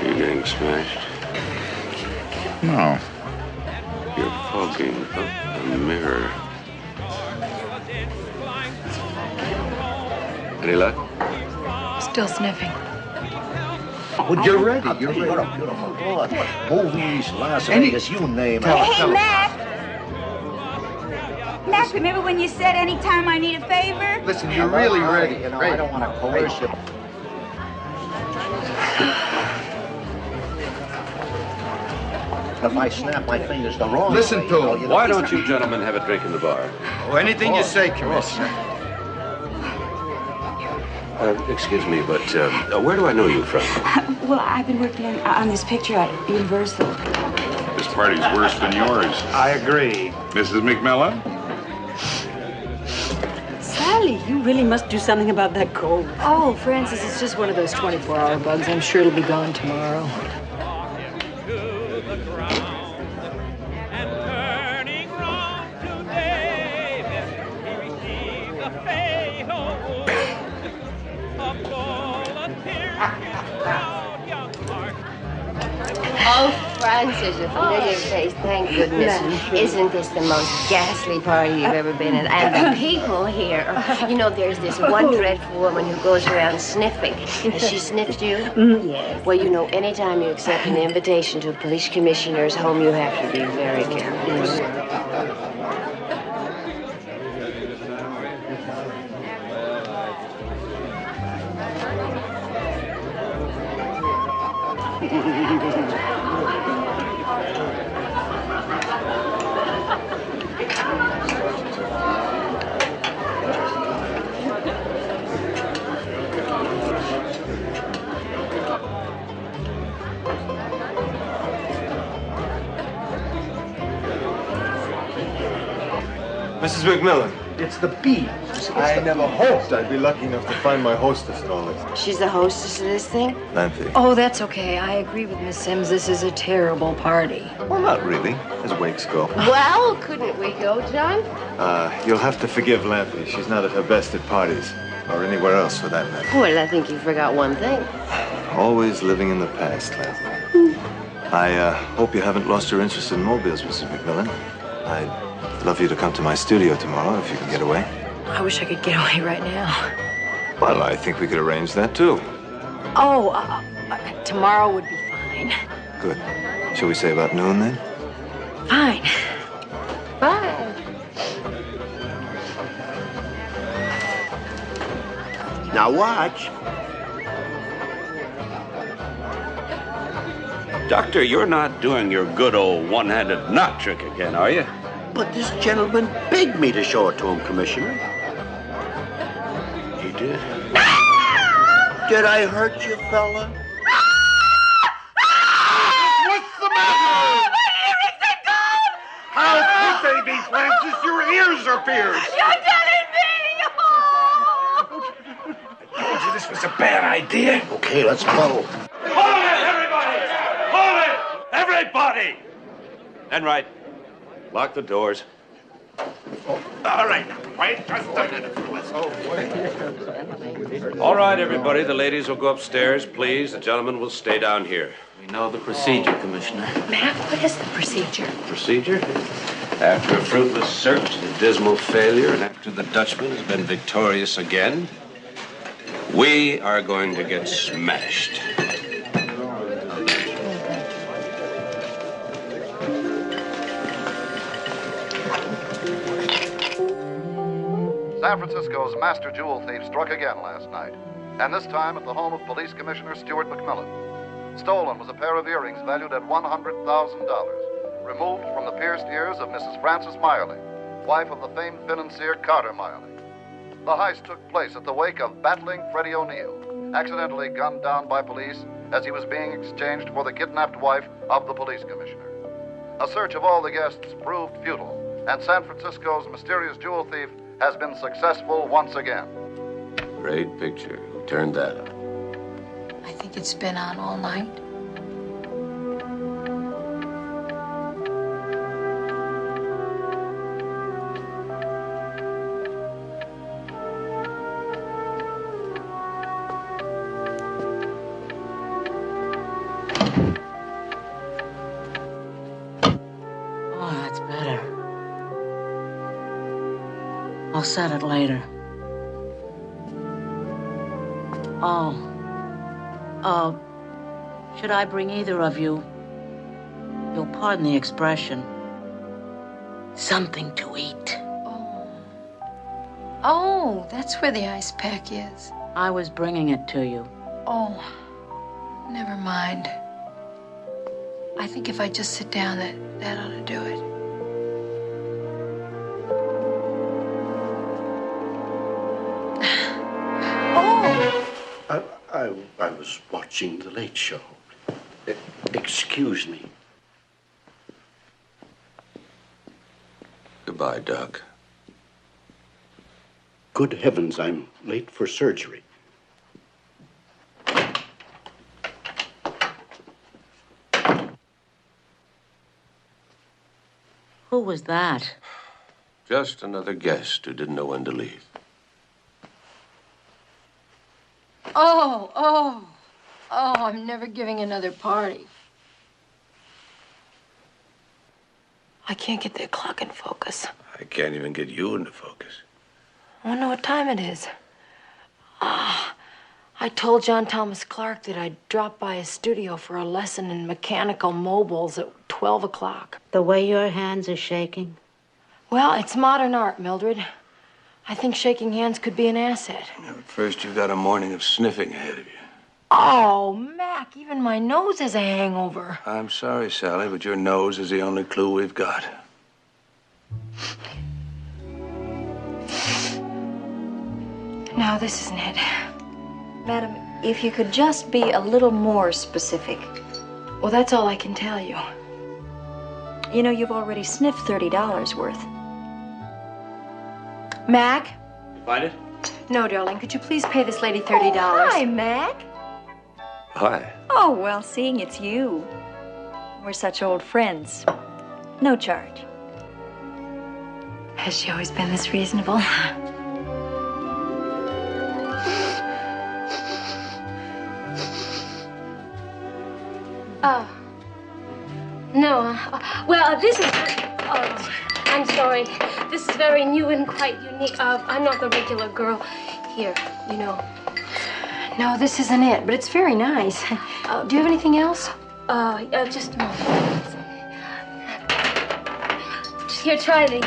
You're getting smashed. No. You're fogging up a mirror. Any luck? Still sniffing. Oh, you're ready. You're ready. You're a beautiful boy. Movies, Las Vegas, you name it. Hey, Mac. Mac, remember when you said anytime I need a favor? Listen, you're really ready. You know, I don't want to coerce you. If I snap my fingers the wrong Listen way, to you know, him. you Why know, don't you gentlemen have a drink in the bar? Oh, anything you say, Commissioner. Excuse me, but where do I know you from? Well, I've been working on this picture at Universal. This party's worse than yours. I agree. Mrs. McMillan? Sally, you really must do something about that cold. Oh, Francis, it's just one of those 24-hour bugs. I'm sure it'll be gone tomorrow. Oh, Francis, a familiar face, thank goodness. Isn't this the most ghastly party you've ever been in? And the people here, you know, there's this one dreadful woman who goes around sniffing. Has she sniffed you? Yes. Well, you know, anytime you accept an invitation to a police commissioner's home, you have to be very careful. Mrs. McMillan, it's the bee. I never hoped I'd be lucky enough to find my hostess and all this. She's the hostess of this thing? Lanthy. Oh, that's okay. I agree with Miss Sims. This is a terrible party. Well, not really, as wakes go. Well, couldn't we go, John? You'll have to forgive Lanthy. She's not at her best at parties, or anywhere else for that matter. Well, I think you forgot one thing. Always living in the past, Lanthy. I hope you haven't lost your interest in mobiles, Mrs. McMillan. I'd love you to come to my studio tomorrow if you can get away. I wish I could get away right now. Well, I think we could arrange that too. Oh, tomorrow would be fine. Good. Shall we say about noon then? Fine. Bye. Now watch. Doctor, you're not doing your good old one-handed knot trick again, are you? But this gentleman begged me to show it to him, Commissioner. did? Did I hurt you, fella? What's the matter? My earrings are gone! How could they be, Francis? Your ears are pierced. You're telling me! I told you this was a bad idea. Okay, let's go. Hold it, everybody! Hold it! Everybody! Enright, lock the doors. All right, wait just a minute. All right, everybody. The ladies will go upstairs, please. The gentlemen will stay down here. We know the procedure, Commissioner. Mac, what is the procedure? Procedure? After a fruitless search, a dismal failure, and after the Dutchman has been victorious again, we are going to get smashed. San Francisco's master jewel thief struck again last night, and this time at the home of Police Commissioner Stuart McMillan. Stolen was a pair of earrings valued at $100,000, removed from the pierced ears of Mrs. Frances Miley, wife of the famed financier Carter Miley. The heist took place at the wake of battling Freddie O'Neill, accidentally gunned down by police as he was being exchanged for the kidnapped wife of the police commissioner. A search of all the guests proved futile, and San Francisco's mysterious jewel thief has been successful once again. Great picture. Who turned that up? I think it's been on all night. Oh, that's better. I'll set it later. Should I bring either of you, you'll pardon the expression, something to eat? Oh, that's where the ice pack is. I was bringing it to you. Oh, never mind. I think if I just sit down, that ought to do it. I was watching The Late Show. Excuse me. Goodbye, Doc. Good heavens, I'm late for surgery. Who was that? Just another guest who didn't know when to leave. Oh, I'm never giving another party. I can't get that clock in focus. I can't even get you into focus. I wonder what time it is. I told John Thomas Clark that I'd drop by his studio for a lesson in mechanical mobiles at 12 o'clock. The way your hands are shaking? Well, it's modern art, Mildred. I think shaking hands could be an asset. But first, you've got a morning of sniffing ahead of you. Oh, Mac, even my nose has a hangover. I'm sorry, Sally, but your nose is the only clue we've got. No, this isn't it. Madam, if you could just be a little more specific. Well, that's all I can tell you. You know, you've already sniffed $30 worth. Mac? Find it? No, darling. Could you please pay this lady $30? Oh, hi, Mac. Hi. Oh, well, seeing it's you. We're such old friends. No charge. Has she always been this reasonable? No. Well, this is... Oh, I'm sorry. This is very new and quite unique. I'm not the regular girl here, you know. No, this isn't it, but it's very nice. Do you have anything else? Just a moment. Here, try these.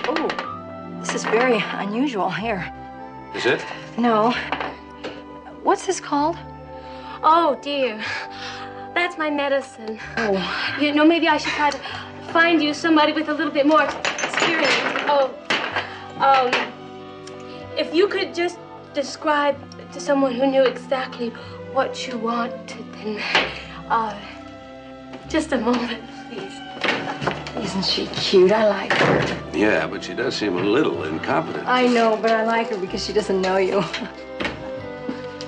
Oh, this is very unusual. Here. Is it? No. What's this called? Oh, dear. That's my medicine. Oh. You know, maybe I should try to find you somebody with a little bit more experience. If you could just describe to someone who knew exactly what you wanted, then, just a moment, please. Isn't she cute? I like her. Yeah, but she does seem a little incompetent. I know, but I like her because she doesn't know you.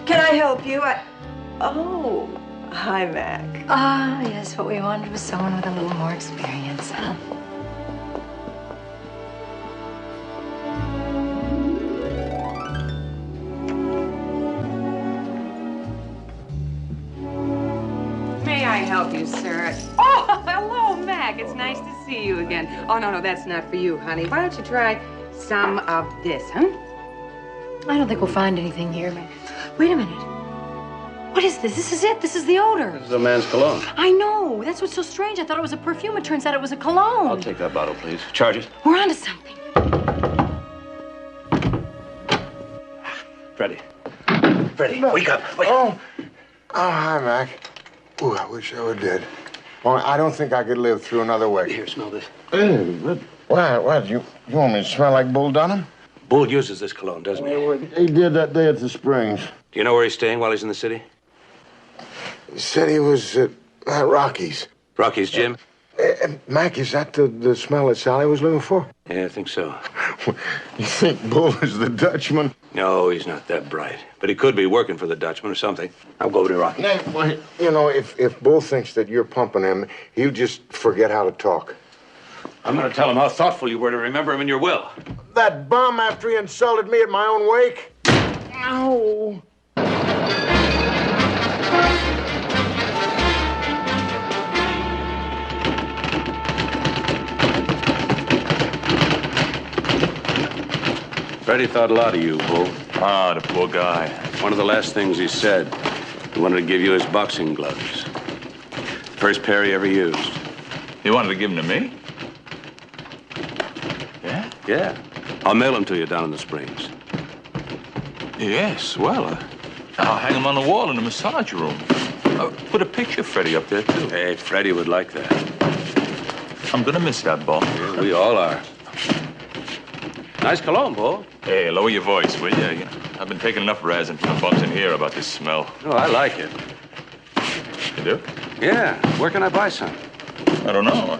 Can I help you? Oh, hi, Mac. Ah, yes, what we wanted was someone with a little more experience. May I help you, sir? Oh, hello, Mac. It's nice to see you again. Oh, no, that's not for you, honey. Why don't you try some of this, huh? I don't think we'll find anything here, but wait a minute. What is this? This is it. This is the odor. This is a man's cologne. I know. That's what's so strange. I thought it was a perfume. It turns out it was a cologne. I'll take that bottle, please. Charge it. We're onto something. Freddie. Freddie, wake up. Wake up. Oh, hi, Mac. Ooh, I wish I were dead. Well, I don't think I could live through another week. Here, smell this. What? You want me to smell like Bull Dunham? Bull uses this cologne, doesn't he? He did that day at the Springs. Do you know where he's staying while he's in the city? He said he was at Rocky's. Rocky's gym? Mac, is that the smell that Sally was looking for? Yeah, I think so. You think Bull is the Dutchman? No, he's not that bright. But he could be working for the Dutchman or something. I'll go over to Rocky. Well, you know, if Bull thinks that you're pumping him, he'll just forget how to talk. I'm going to tell him how thoughtful you were to remember him in your will. That bum after he insulted me at my own wake? Ow. Freddie thought a lot of you, Bull. Ah, the poor guy. One of the last things he said, he wanted to give you his boxing gloves. First pair he ever used. He wanted to give them to me? Yeah? Yeah. I'll mail them to you down in the Springs. Yes, well, I'll hang them on the wall in the massage room. Put a picture of Freddie up there, too. Hey, Freddie would like that. I'm gonna miss that, Bull. Yeah, we all are. Nice cologne, Bull. Hey, lower your voice, will you? You know, I've been taking enough razzing from the bums in here about this smell. Oh, I like it. You do? Yeah. Where can I buy some? I don't know.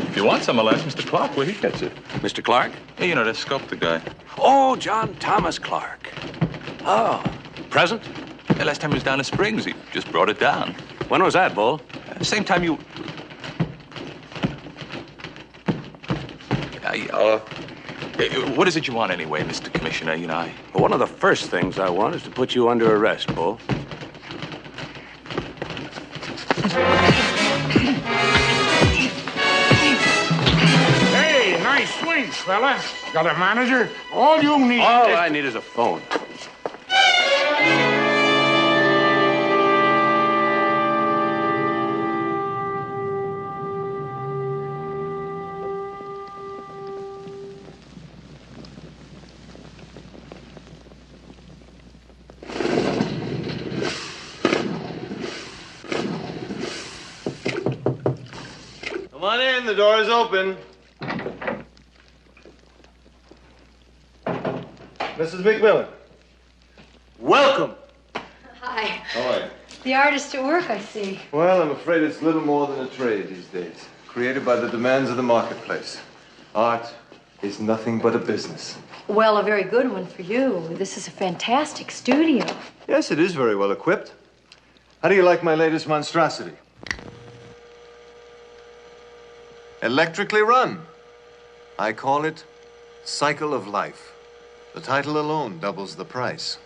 If you want some, I'll ask Mr. Clark where he gets it. Mr. Clark? Hey, you know, that sculptor guy. Oh, John Thomas Clark. Oh, present? Yeah, last time he was down in Springs, he just brought it down. When was that, Bull? Same time you... What is it you want anyway, Mr. Commissioner? You know, Well, one of the first things I want is to put you under arrest, Bull. Hey, nice swings, fella. Got a manager? All you need All I need is a phone. Come on in, the door is open. Mrs. McMillan. Welcome. Hi. How are you? The artist at work, I see. Well, I'm afraid it's little more than a trade these days. Created by the demands of the marketplace. Art is nothing but a business. Well, a very good one for you. This is a fantastic studio. Yes, it is very well equipped. How do you like my latest monstrosity? Electrically run. I call it Cycle of Life. The title alone doubles the price.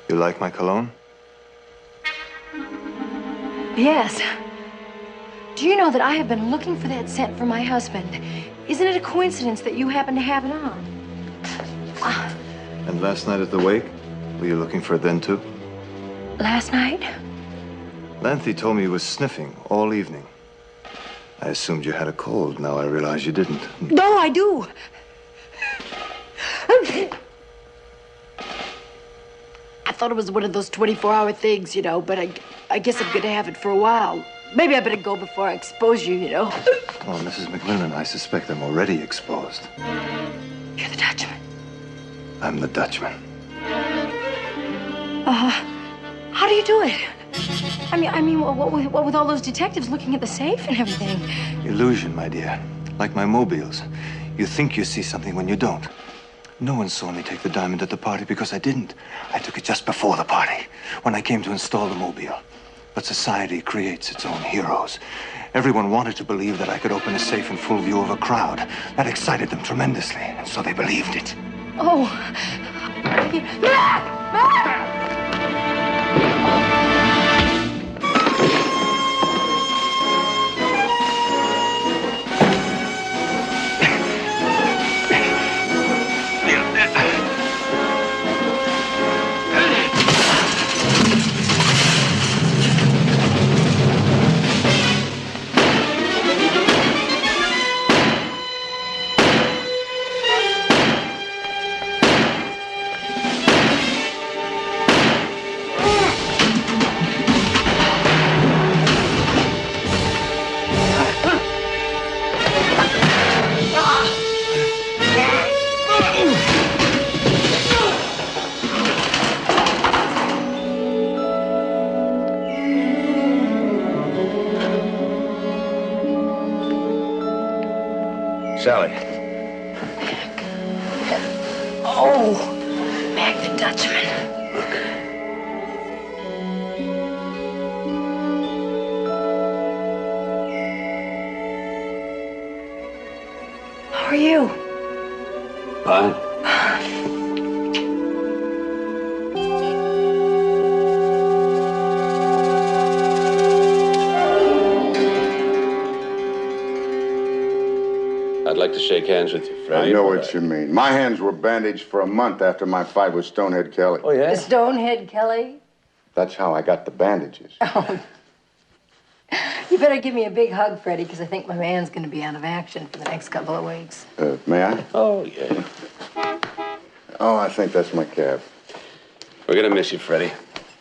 You like my cologne? Yes. Do you know that I have been looking for that scent for my husband? Isn't it a coincidence that you happen to have it on? And last night at the wake, were you looking for it then too? Last night? Lanthy told me you were sniffing all evening. I assumed you had a cold. Now I realize you didn't. No, I do. I thought it was one of those 24-hour things, you know, but I guess I'm going to have it for a while. maybe I better go before I expose you, you know. Oh, Mrs. McMillan, I suspect I'm already exposed. You're the Dutchman. I'm the Dutchman. How do you do it? I mean, what with all those detectives looking at the safe and everything? Illusion, my dear. Like my mobiles. You think you see something when you don't. No one saw me take the diamond at the party because I didn't. I took it just before the party, when I came to install the mobile. But society creates its own heroes. Everyone wanted to believe that I could open a safe in full view of a crowd. That excited them tremendously, and so they believed it. Oh. Mac! Sally. Oh, Mac the Dutchman. How are you? Fine. I'd like to shake hands with you, Freddie. I know what you mean. My hands were bandaged for a month after my fight with Stonehead Kelly. Oh, yeah? Stonehead Kelly? That's how I got the bandages. Oh. You better give me a big hug, Freddie, because I think my man's going to be out of action for the next couple of weeks. May I? Oh, yeah. Oh, I think that's my cab. We're gonna miss you, Freddie.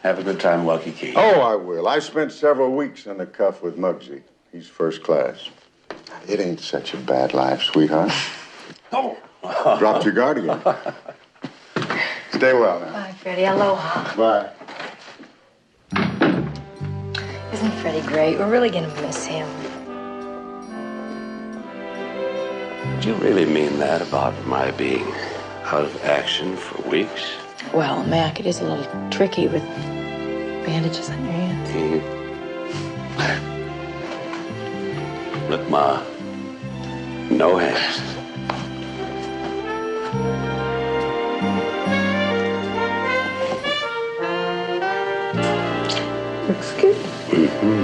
Have a good time in Waikiki. Oh, I will. I spent several weeks in the cuff with Muggsy. He's first class. It ain't such a bad life, sweetheart. Oh. Dropped your guard again. Stay well now. Bye, Freddie. Aloha. Bye. Isn't Freddie great? We're really going to miss him. Did you really mean that about my being out of action for weeks? Well, Mac, it is a little tricky with bandages on your hands. Look, Ma. No hands. Looks good. Mm-hmm.